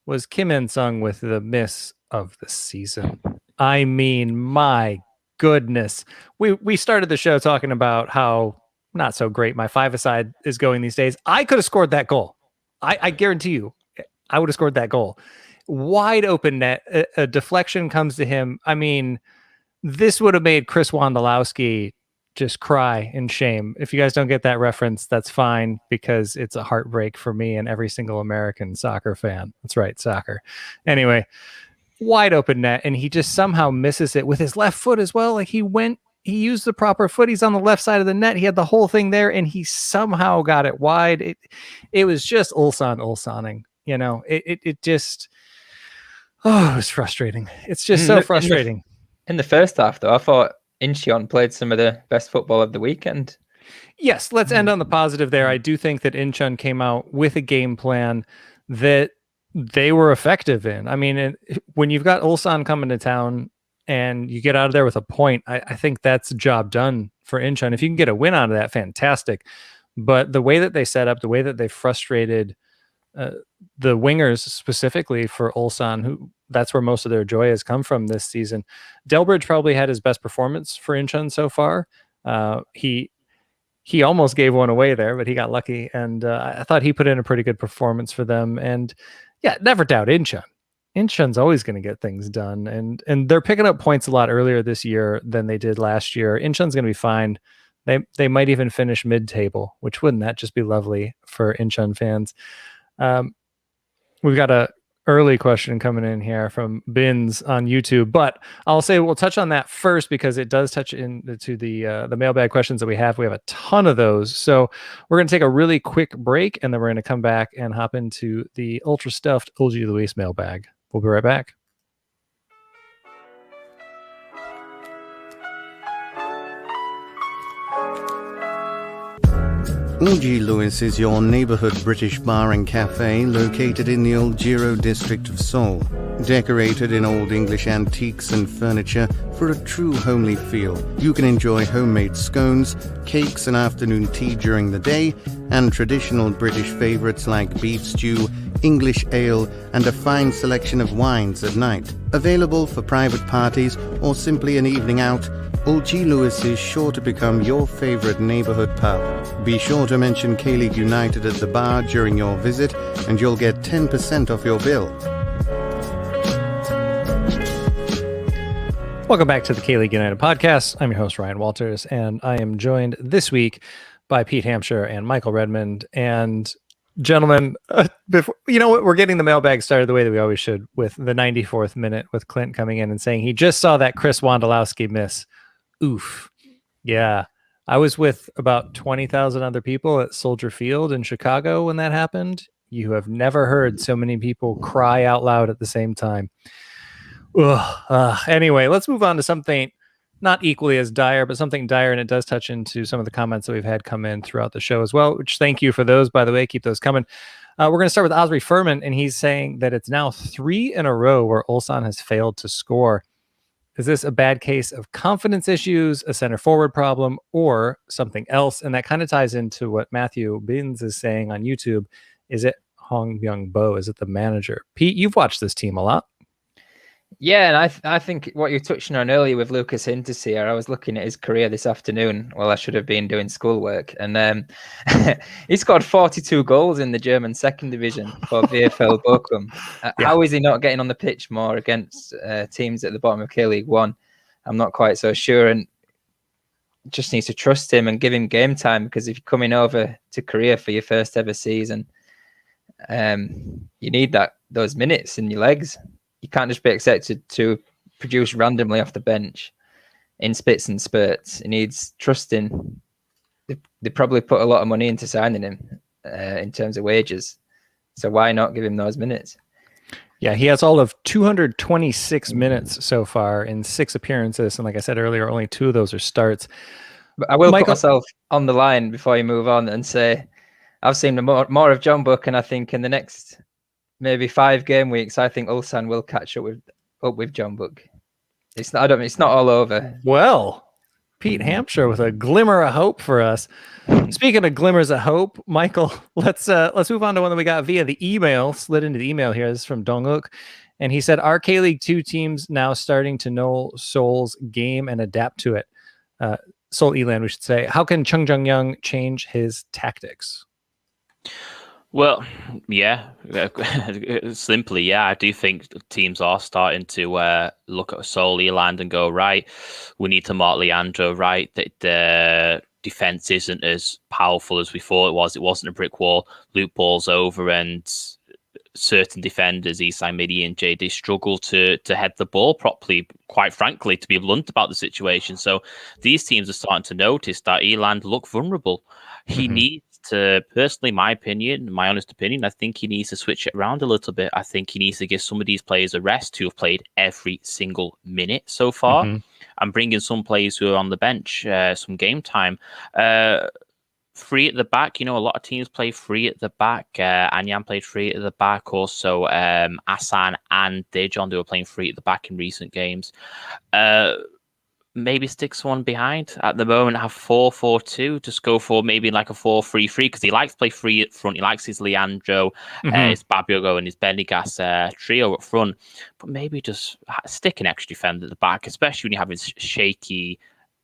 was Kim In-sung with the miss of the season. I mean, my goodness. We started the show talking about how not so great my 5-a-side is going these days. I could have scored that goal. I guarantee you, I would have scored that goal. Wide open net, a deflection comes to him. I mean, this would have made Chris Wondolowski just cry in shame. If you guys don't get that reference, that's fine, because it's a heartbreak for me and every single American soccer fan. That's right, soccer. Anyway, wide open net, and he just somehow misses it with his left foot as well. Like he used the proper foot. He's on the left side of the net. He had the whole thing there, and he somehow got it wide. It was just Ulsoning. It just, it was frustrating. It's just so frustrating. In the first half, though, I thought Incheon played some of the best football of the weekend. Yes, let's end on the positive there. I do think that Incheon came out with a game plan that they were effective in. I mean, when you've got Ulsan coming to town and you get out of there with a point, I think that's a job done for Incheon. If you can get a win out of that, fantastic. But the way that they set up, the way that they frustrated the wingers specifically for Ulsan, who that's where most of their joy has come from this season. Delbridge probably had his best performance for Incheon so far. He almost gave one away there, but he got lucky. And I thought he put in a pretty good performance for them. And yeah, never doubt Incheon. Incheon's always going to get things done. And they're picking up points a lot earlier this year than they did last year. Incheon's going to be fine. They might even finish mid-table, which wouldn't that just be lovely for Incheon fans? We've got a early question coming in here from Bins on YouTube, but I'll say we'll touch on that first because it does touch into the mailbag questions that we have. We have a ton of those. So we're going to take a really quick break, and then we're going to come back and hop into the ultra stuffed OG Luis mailbag. We'll be right back. OG Lewis is your neighborhood British bar and cafe located in the Old Giro district of Seoul. Decorated in old English antiques and furniture for a true homely feel, you can enjoy homemade scones, cakes and afternoon tea during the day, and traditional British favorites like beef stew, English ale, and a fine selection of wines at night. Available for private parties or simply an evening out, OG Lewis is sure to become your favorite neighborhood pub. Be sure to mention K-League United at the bar during your visit and you'll get 10% off your bill. Welcome back to the K-League United podcast. I'm your host, Ryan Walters, and I am joined this week by Pete Hampshire and Michael Redmond. And gentlemen, before, you know what, we're getting the mailbag started the way that we always should, with the 94th minute with Clint coming in and saying he just saw that Chris Wondolowski miss. Oof. Yeah. I was with about 20,000 other people at Soldier Field in Chicago when that happened. You have never heard so many people cry out loud at the same time. Anyway, let's move on to something not equally as dire, but something dire, and it does touch into some of the comments that we've had come in throughout the show as well, which thank you for those, by the way. Keep those coming. We're going to start with Osri Furman, and he's saying that it's now 3 in a row where Ulsan has failed to score. Is this a bad case of confidence issues, a center forward problem, or something else? And that kind of ties into what Matthew Bins is saying on YouTube. Is it Hong Byung-bo? Is it the manager? Pete, you've watched this team a lot. Yeah, and I think what you're touching on earlier with Lucas Hinterseer, I was looking at his career this afternoon. Well, I should have been doing schoolwork. And he scored 42 goals in the German second division for VfL Bochum. How is he not getting on the pitch more against teams at the bottom of K-League 1? I'm not quite so sure. And just needs to trust him and give him game time, because if you're coming over to Korea for your first ever season, you need those minutes in your legs. You can't just be expected to produce randomly off the bench in spits and spurts. He needs trusting. They probably put a lot of money into signing him in terms of wages. So why not give him those minutes? Yeah, he has all of 226 minutes so far in 6 appearances. And like I said earlier, only 2 of those are starts. But I will put myself on the line before you move on and say I've seen more of John Buck, and I think in the next maybe 5 game weeks, I think Ulsan will catch up with John Buck. It's not all over. Well, Pete Hampshire with a glimmer of hope for us. Speaking of glimmers of hope, Michael, let's move on to one that we got via the email. Slid into the email here. This is from Donguk, and he said, "Are K-League 2 teams now starting to know Seoul's game and adapt to it? Seoul Eland, we should say. How can Chung Jung-young change his tactics?" Well, yeah, simply, yeah. I do think teams are starting to look at Seoul Eland and go, right, we need to mark Leandro, right, that the defense isn't as powerful as we thought it was. It wasn't a brick wall, loop balls over, and certain defenders, Isai Midi and JD, struggle to head the ball properly, quite frankly, to be blunt about the situation. So these teams are starting to notice that Eland look vulnerable. He needs to, personally, my opinion, my honest opinion, I think he needs to switch it around a little bit. I think he needs to give some of these players a rest who have played every single minute so far, and bring in some players who are on the bench, some game time. Free at the back, a lot of teams play free at the back. Anyang played free at the back. Also, Asan and Dejon, who were playing free at the back in recent games. Maybe stick someone behind at the moment. Have 4-4-2. Just go for maybe like a 4-3-3 because he likes to play free at front. He likes his Leandro, his Babiogo, and his Benigas trio up front. But maybe just stick an extra defender at the back, especially when you're having shaky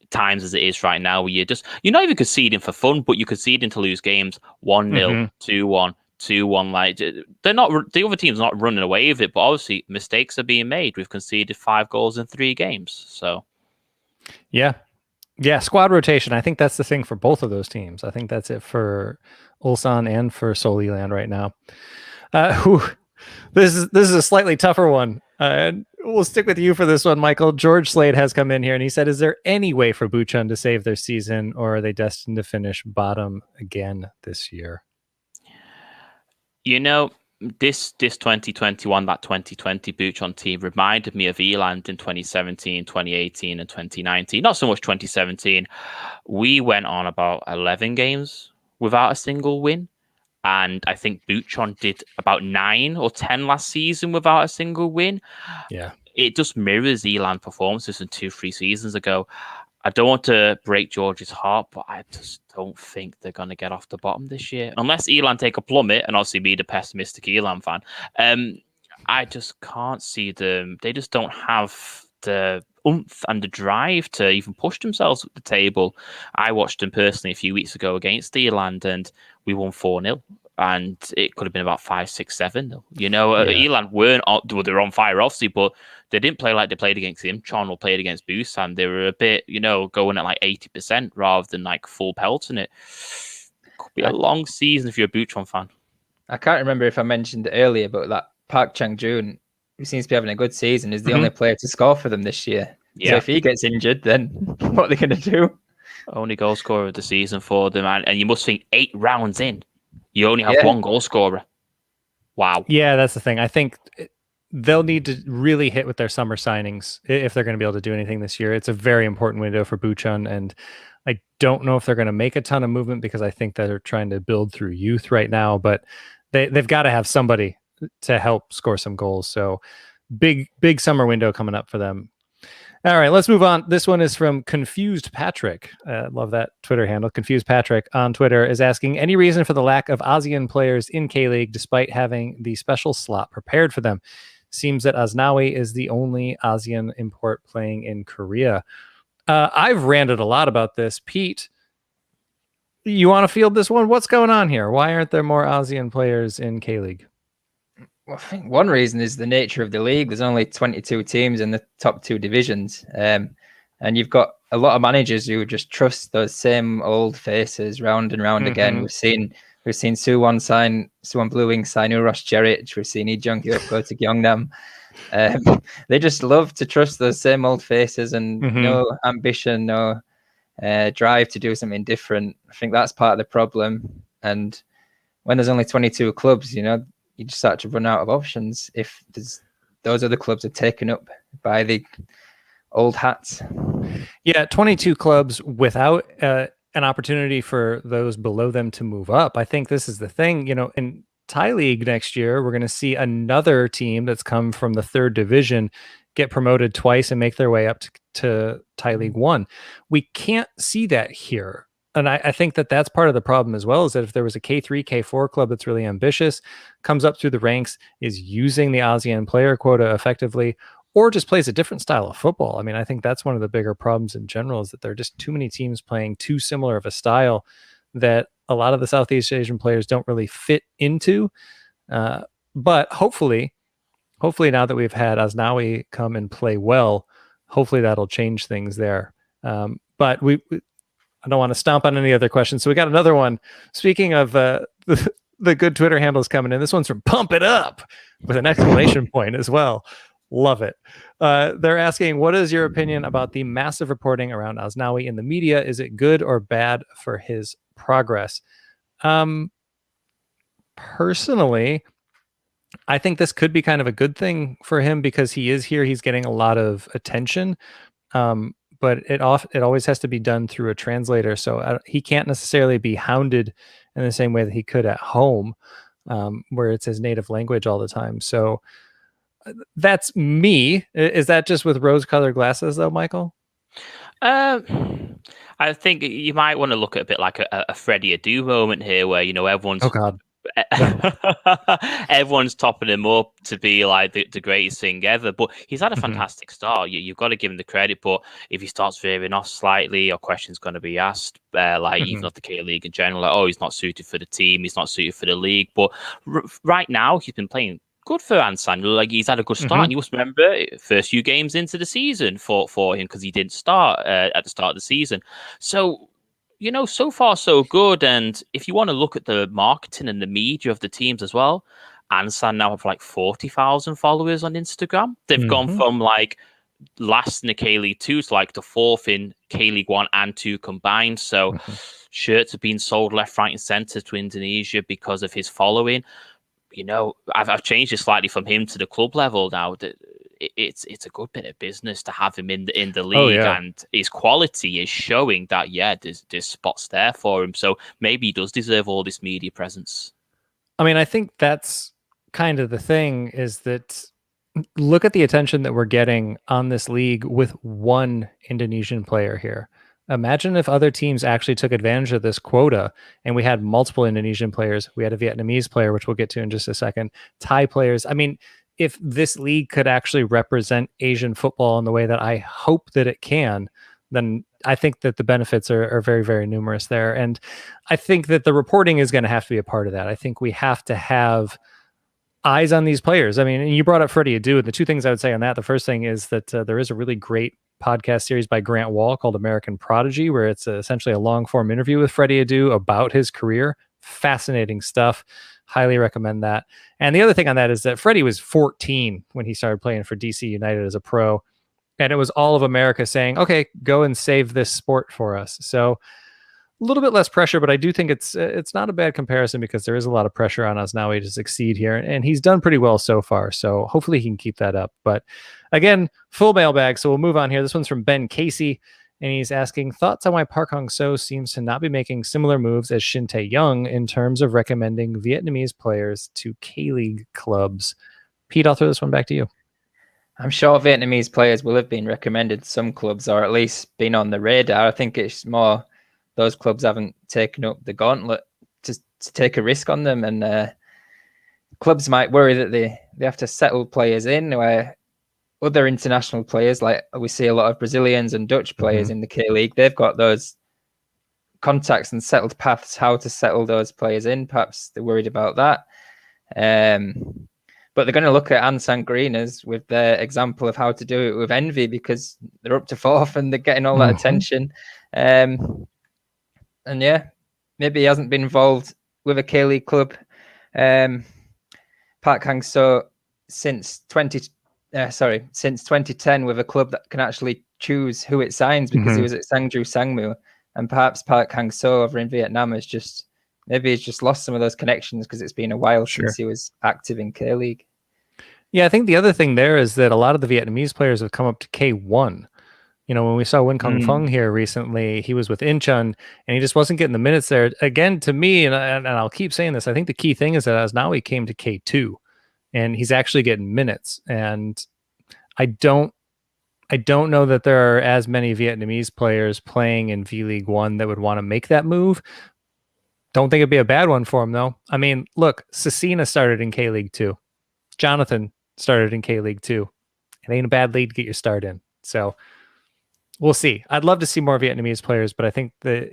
times as it is right now, where you're not even conceding for fun, but you're conceding to lose games 1-0, 2-1. 2-1, like the other team's not running away with it, but obviously mistakes are being made. We've conceded 5 goals in 3 games, so yeah, squad rotation. I think that's the thing for both of those teams. I think that's it for Ulsan and for Seoul Eland right now. This is a slightly tougher one. We'll stick with you for this one, Michael. George Slade has come in here and he said, is there any way for Bucheon to save their season, or are they destined to finish bottom again this year? This 2021, that 2020 Bucheon team reminded me of Eland in 2017, 2018, and 2019. Not so much 2017. We went on about 11 games without a single win. And I think Bucheon did about 9 or 10 last season without a single win. Yeah. It just mirrors Eland performances from 2-3 seasons ago. I don't want to break George's heart, but I just don't think they're going to get off the bottom this year. Unless Eland take a plummet, and obviously be the pessimistic Eland fan. I just can't see them. They just don't have the oomph and the drive to even push themselves at the table. I watched them personally a few weeks ago against Eland, and we won 4-0. And it could have been about 5-6-7. Eland weren't, they're on fire, obviously, but they didn't play like they played against Incheon or played against Busan. They were a bit, going at like 80% rather than like full pelting it. Could be a long season if you're a Bucheon fan. I can't remember if I mentioned it earlier, but that Park Chang-jun, who seems to be having a good season, is the only player to score for them this year. Yeah. So if he gets injured, then what are they going to do? Only goal scorer of the season for them. And you must think 8 rounds in, you only have 1 goal scorer. Wow. Yeah, that's the thing. I think they'll need to really hit with their summer signings if they're going to be able to do anything this year. It's a very important window for Bucheon, and I don't know if they're going to make a ton of movement because I think they're trying to build through youth right now, but they've got to have somebody to help score some goals. So big summer window coming up for them. All right, let's move on. This one is from Confused Patrick. Love that Twitter handle. Confused Patrick on Twitter is asking, any reason for the lack of ASEAN players in K-League despite having the special slot prepared for them? Seems that Aznawi is the only ASEAN import playing in Korea. I've ranted a lot about this. Pete, you want to field this one? What's going on here? Why aren't there more ASEAN players in K-League? Well, I think one reason is the nature of the league. There's only 22 teams in the top 2 divisions. And you've got a lot of managers who just trust those same old faces round and round again. We've seen Suwon Bluewing sign Uros Jeric. We've seen Lee Jung-hyuk go to Gyeongnam. They just love to trust those same old faces and no ambition, no drive to do something different. I think that's part of the problem. And when there's only 22 clubs, you just start to run out of options if those other clubs are taken up by the old hats. Yeah, 22 clubs without an opportunity for those below them to move up. I think this is the thing, in Thai League next year, we're going to see another team that's come from the 3rd division get promoted twice and make their way up to Thai League 1. We can't see that here. And I think that's part of the problem as well, is that if there was a K3, K4 club that's really ambitious, comes up through the ranks, is using the ASEAN player quota effectively, or just plays a different style of football. I mean, I think that's one of the bigger problems in general, is that there are just too many teams playing too similar of a style that a lot of the Southeast Asian players don't really fit into. But hopefully now that we've had Aznawi come and play well, hopefully that'll change things there. But I don't want to stomp on any other questions. So we got another one. Speaking of the the good Twitter handles coming in. This one's from Pump It Up with an exclamation point as well. Love it. They're asking, what is your opinion about the massive reporting around Aznawi in the media? Is it good or bad for his progress? Personally, I think this could be kind of a good thing for him because he is here. He's getting a lot of attention. But it always has to be done through a translator. So he can't necessarily be hounded in the same way that he could at home, where it's his native language all the time. So that's me. Is that just with rose-colored glasses, though, Michael? I think you might want to look at a bit like a Freddie Adu moment here, where everyone's everyone's topping him up to be like the greatest thing ever. But he's had a fantastic start. You've got to give him the credit. But if he starts veering off slightly, a question's going to be asked. Even of the K League in general, like, he's not suited for the team. He's not suited for the league. But right now, he's been playing good for Ansan. Like, he's had a good start. And you must remember, first few games into the season for him, because he didn't start at the start of the season. So, so far so good. And if you want to look at the marketing and the media of the teams as well, Ansan now have like 40,000 followers on Instagram. They've gone from like last in the K League 2 to like the fourth in K League 1 and 2 combined. So shirts have been sold left, right, and center to Indonesia because of his following. I've changed it slightly from him to the club level now. It's a good bit of business to have him in the league, and his quality is showing that there's spots there for him. So maybe he does deserve all this media presence. I mean, I think that's kind of the thing, is that look at the attention that we're getting on this league with one Indonesian player here. Imagine if other teams actually took advantage of this quota and we had multiple Indonesian players. We had a Vietnamese player, which we'll get to in just a second, Thai players. I mean, if this league could actually represent Asian football in the way that I hope that it can, then I think that the benefits are very, very numerous there. And I think that the reporting is going to have to be a part of that. I think we have to have eyes on these players. I mean, you brought up Freddie Adu, and the two things I would say on that, the first thing is that there is a really great podcast series by Grant Wall called American Prodigy, where it's essentially a long form interview with Freddie Adu about his career. Fascinating stuff. Highly recommend that. And the other thing on that is that Freddie was 14 when he started playing for DC United as a pro. And it was all of America saying, okay, go and save this sport for us. So a little bit less pressure, but I do think it's not a bad comparison, because there is a lot of pressure on Aznawi to succeed here, and he's done pretty well so far. So hopefully he can keep that up. But again, full mailbag. So we'll move on here. This one's from Ben Casey, and he's asking thoughts on why Park Hang-seo seems to not be making similar moves as Shin Tae-young in terms of recommending Vietnamese players to K-League clubs. Pete, I'll throw this one back to you. I'm sure Vietnamese players will have been recommended to some clubs, or at least been on the radar. I think it's more those clubs haven't taken up the gauntlet to take a risk on them, and clubs might worry that they have to settle players in, where other international players, like we see a lot of Brazilians and Dutch players in the K-League, they've got those contacts and settled paths how to settle those players in. Perhaps they're worried about that. But they're going to look at Ansan Greeners with their example of how to do it with envy, because they're up to fourth and they're getting all that attention. And maybe he hasn't been involved with a K-League club, Park Hang-seo, since 2010, with a club that can actually choose who it signs, because he was at Sangju Sangmu, and perhaps Park Hang-seo over in Vietnam has just lost some of those connections because it's been a while since he was active in K-League. Yeah, I think the other thing there is that a lot of the Vietnamese players have come up to K1. When we saw Win Kong Fung here recently, he was with Incheon, and he just wasn't getting the minutes there. Again, to me, and I'll keep saying this, I think the key thing is that Aznawi came to K2, and he's actually getting minutes. And I don't know that there are as many Vietnamese players playing in V-League 1 that would want to make that move. Don't think it'd be a bad one for him, though. I mean, look, Cecina started in K-League 2. Jonathan started in K-League 2. It ain't a bad league to get your start in. So we'll see. I'd love to see more Vietnamese players, but I think we'll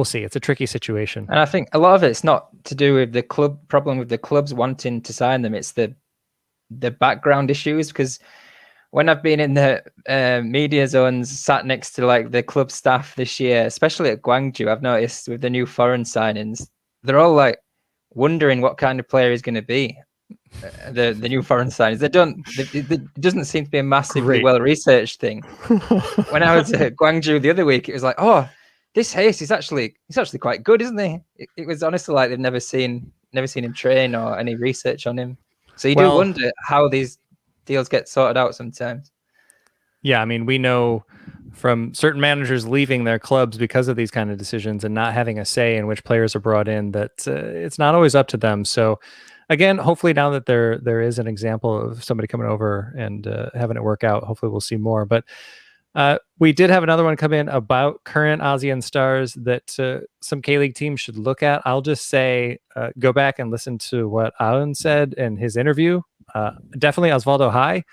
see. It's a tricky situation. And I think a lot of it's not to do with the club problem with the clubs wanting to sign them. It's the background issues, because when I've been in the media zones, sat next to like the club staff this year, especially at Gwangju, I've noticed with the new foreign signings, they're all like wondering what kind of player he's going to be. The new foreign signings, it doesn't seem to be a massively well researched thing. When I was at Guangzhou the other week, it was like, oh, this Hayes he's actually quite good, isn't he? It was honestly like they've never seen him train or any research on him. So you do wonder how these deals get sorted out sometimes. Yeah, I mean, we know from certain managers leaving their clubs because of these kind of decisions and not having a say in which players are brought in, that it's not always up to them. So again, hopefully now that there is an example of somebody coming over and having it work out, hopefully we'll see more. But we did have another one come in about current ASEAN stars that some K-League teams should look at. I'll just say, go back and listen to what Aun said in his interview. Definitely Osvaldo Hai.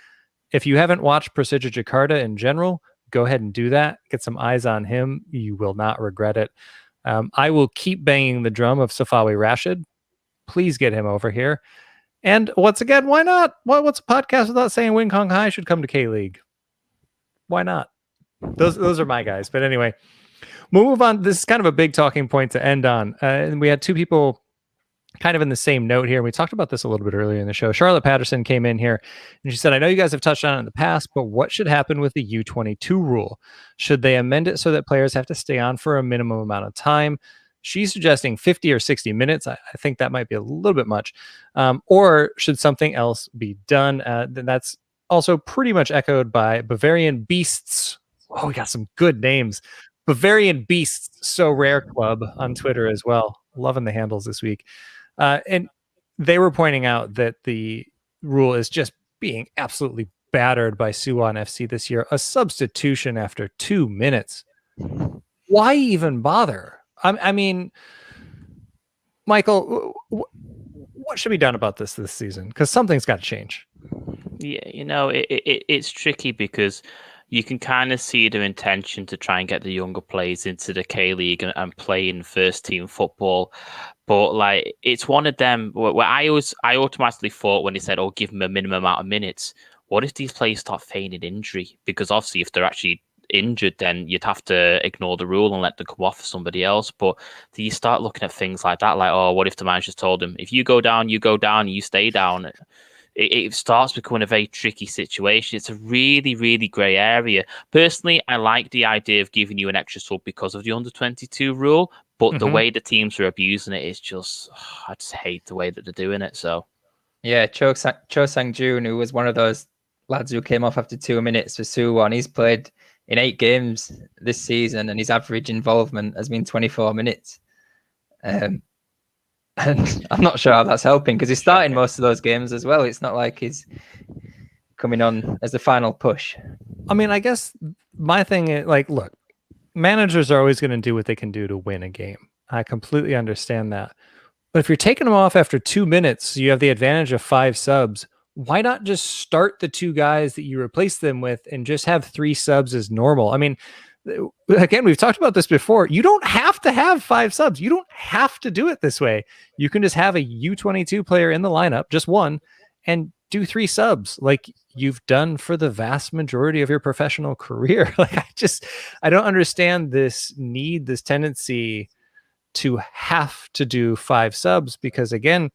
If you haven't watched Persija Jakarta in general, go ahead and do that. Get some eyes on him. You will not regret it. I will keep banging the drum of Safawi Rashid. Please get him over here. And once again, why not? What's a podcast without saying Wing Kong Hai should come to K-League? Why not? Those are my guys. But anyway, we'll move on. This is kind of a big talking point to end on. And we had two people kind of in the same note here. We talked about this a little bit earlier in the show. Charlotte Patterson came in here and she said, I know you guys have touched on it in the past, but what should happen with the U22 rule? Should they amend it so that players have to stay on for a minimum amount of time? She's suggesting 50 or 60 minutes. I think that might be a little bit much. Or should something else be done? Then that's also pretty much echoed by Bavarian Beasts. Oh, we got some good names. Bavarian Beasts, So Rare Club on Twitter as well. Loving the handles this week. And they were pointing out that the rule is just being absolutely battered by Suwon FC this year. A substitution after 2 minutes. Why even bother? I mean, Michael, what should be done about this season? Because something's got to change. Yeah, it's tricky because you can kind of see their intention to try and get the younger players into the K-League and play in first team football. But like, it's one of them where I automatically thought when they said, oh, give them a minimum amount of minutes. What if these players start feigning injury? Because obviously if they're actually injured, then you'd have to ignore the rule and let them come off for somebody else. But do you start looking at things like that? Like, oh, what if the manager's told them, if you go down, you stay down? It starts becoming a very tricky situation. It's a really, really grey area. Personally, I like the idea of giving you an extra sub because of the under-22 rule, but the way the teams are abusing it is just, I just hate the way that they're doing it. So, yeah, Cho Sang-jun, who was one of those lads who came off after 2 minutes for Suwon, he's played in 8 games this season, and his average involvement has been 24 minutes. And I'm not sure how that's helping because he's starting most of those games as well. It's not like he's coming on as the final push. I mean, I guess my thing is, like, look, managers are always going to do what they can do to win a game. I completely understand that. But if you're taking them off after 2 minutes, you have the advantage of 5 subs. Why not just start the 2 guys that you replace them with and just have 3 subs as normal? I mean, again, we've talked about this before. You don't have to have 5 subs. You don't have to do it this way. You can just have a U22 player in the lineup, just one, and do 3 subs like you've done for the vast majority of your professional career. Like, I don't understand this tendency to have to do 5 subs because, again,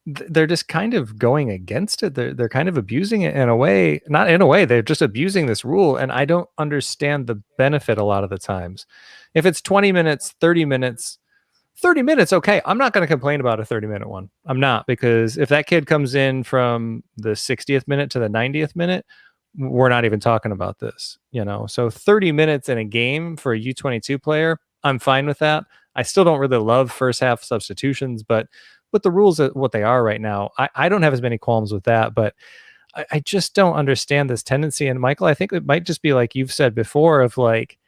they're just kind of going against it. They're kind of abusing it in a way, not in a way, they're just abusing this rule. And I don't understand the benefit a lot of the times. If it's 20 minutes, 30 minutes, okay. I'm not going to complain about a 30-minute one. I'm not, because if that kid comes in from the 60th minute to the 90th minute, we're not even talking about this, So 30 minutes in a game for a U22 player, I'm fine with that. I still don't really love first half substitutions, but with the rules at what they are right now, I don't have as many qualms with that, but I just don't understand this tendency. And Michael, I think it might just be like you've said before, of like,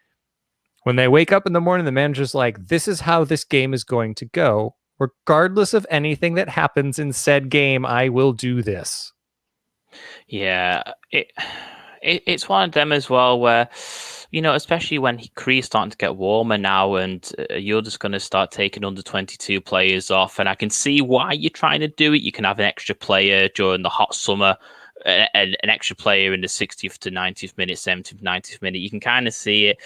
when they wake up in the morning, the manager's like, this is how this game is going to go. Regardless of anything that happens in said game, I will do this. Yeah, it's one of them as well where, especially when Korea's starting to get warmer now and you're just going to start taking under 22 players off. And I can see why you're trying to do it. You can have an extra player during the hot summer, and an extra player in the 60th to 90th minute, 70th, 90th minute. You can kind of see it.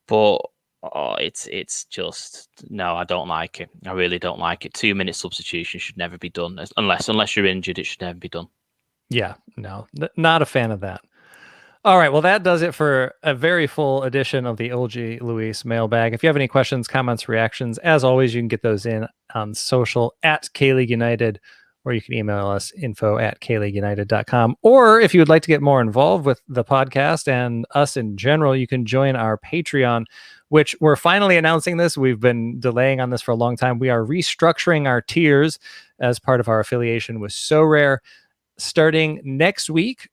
But Oh, it's just no, I don't like it. I really don't like it. 2-minute substitution should never be done unless you're injured. It should never be done. Yeah, no, not a fan of that. All right, well, that does it for a very full edition of the LG Luis mailbag. If you have any questions, comments, reactions, as always, you can get those in on social at K-League United, or you can email us info@kleagueunited.com. Or if you would like to get more involved with the podcast and us in general, you can join our Patreon, which we're finally announcing this. We've been delaying on this for a long time. We are restructuring our tiers as part of our affiliation with So Rare. Starting next week,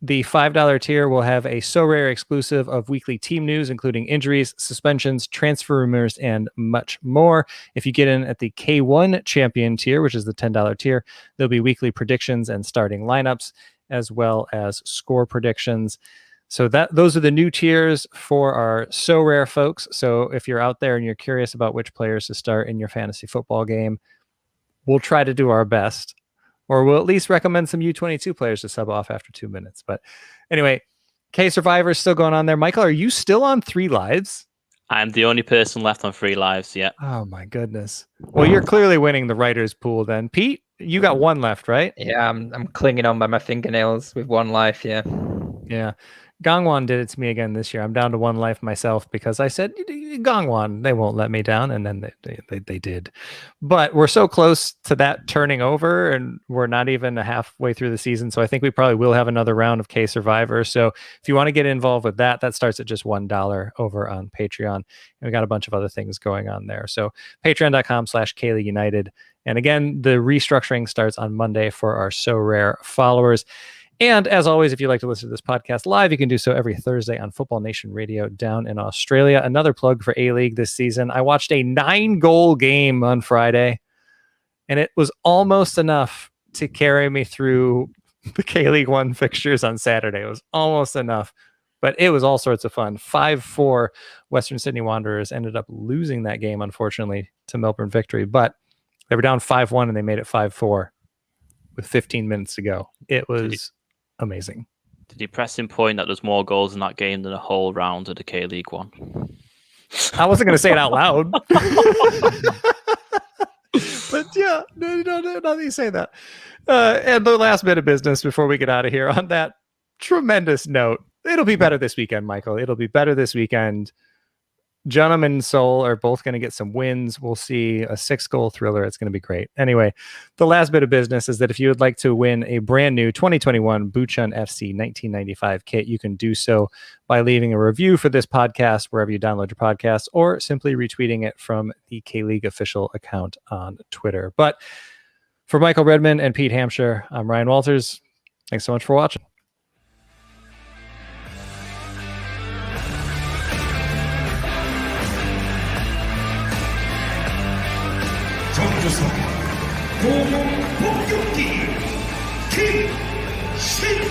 the $5 tier will have a So Rare exclusive of weekly team news, including injuries, suspensions, transfer rumors, and much more. If you get in at the K1 champion tier, which is the $10 tier, there'll be weekly predictions and starting lineups, as well as score predictions. So those are the new tiers for our So Rare folks. So if you're out there and you're curious about which players to start in your fantasy football game, we'll try to do our best. Or we'll at least recommend some U22 players to sub off after 2 minutes. But anyway, K Survivor is still going on there. Michael, are you still on 3 lives? I'm the only person left on 3 lives. Yeah. Oh my goodness. Well, you're clearly winning the writers pool then. Pete, you got 1 left, right? Yeah, I'm clinging on by my fingernails with 1 life. Yeah. Yeah. Gangwon did it to me again this year. I'm down to 1 life myself because I said, Gangwon, they won't let me down. And then they did. But we're so close to that turning over, and we're not even halfway through the season. So I think we probably will have another round of K Survivor. So if you want to get involved with that, that starts at just $1 over on Patreon. And we got a bunch of other things going on there. So patreon.com/KLeague United. And again, the restructuring starts on Monday for our So Rare followers. And as always, if you'd like to listen to this podcast live, you can do so every Thursday on Football Nation Radio down in Australia. Another plug for A-League this season. I watched a 9-goal game on Friday, and it was almost enough to carry me through the K-League 1 fixtures on Saturday. It was almost enough, but it was all sorts of fun. 5-4 Western Sydney Wanderers ended up losing that game, unfortunately, to Melbourne Victory, but they were down 5-1 and they made it 5-4 with 15 minutes to go. It was amazing. The depressing point that there's more goals in that game than a whole round of the K-League 1. I wasn't going to say it out loud. But yeah, no, not that you say that. And the last bit of business before we get out of here on that tremendous note, it'll be better this weekend, Michael. It'll be better this weekend. Junham and Seoul are both going to get some wins. We'll see a 6-goal thriller. It's going to be great. Anyway, the last bit of business is that if you would like to win a brand new 2021 Bucheon FC 1995 kit, you can do so by leaving a review for this podcast wherever you download your podcasts, or simply retweeting it from the K-League official account on Twitter. But for Michael Redmond and Pete Hampshire, I'm Ryan Walters. Thanks so much for watching. 정조선 공공 폭격기 김신우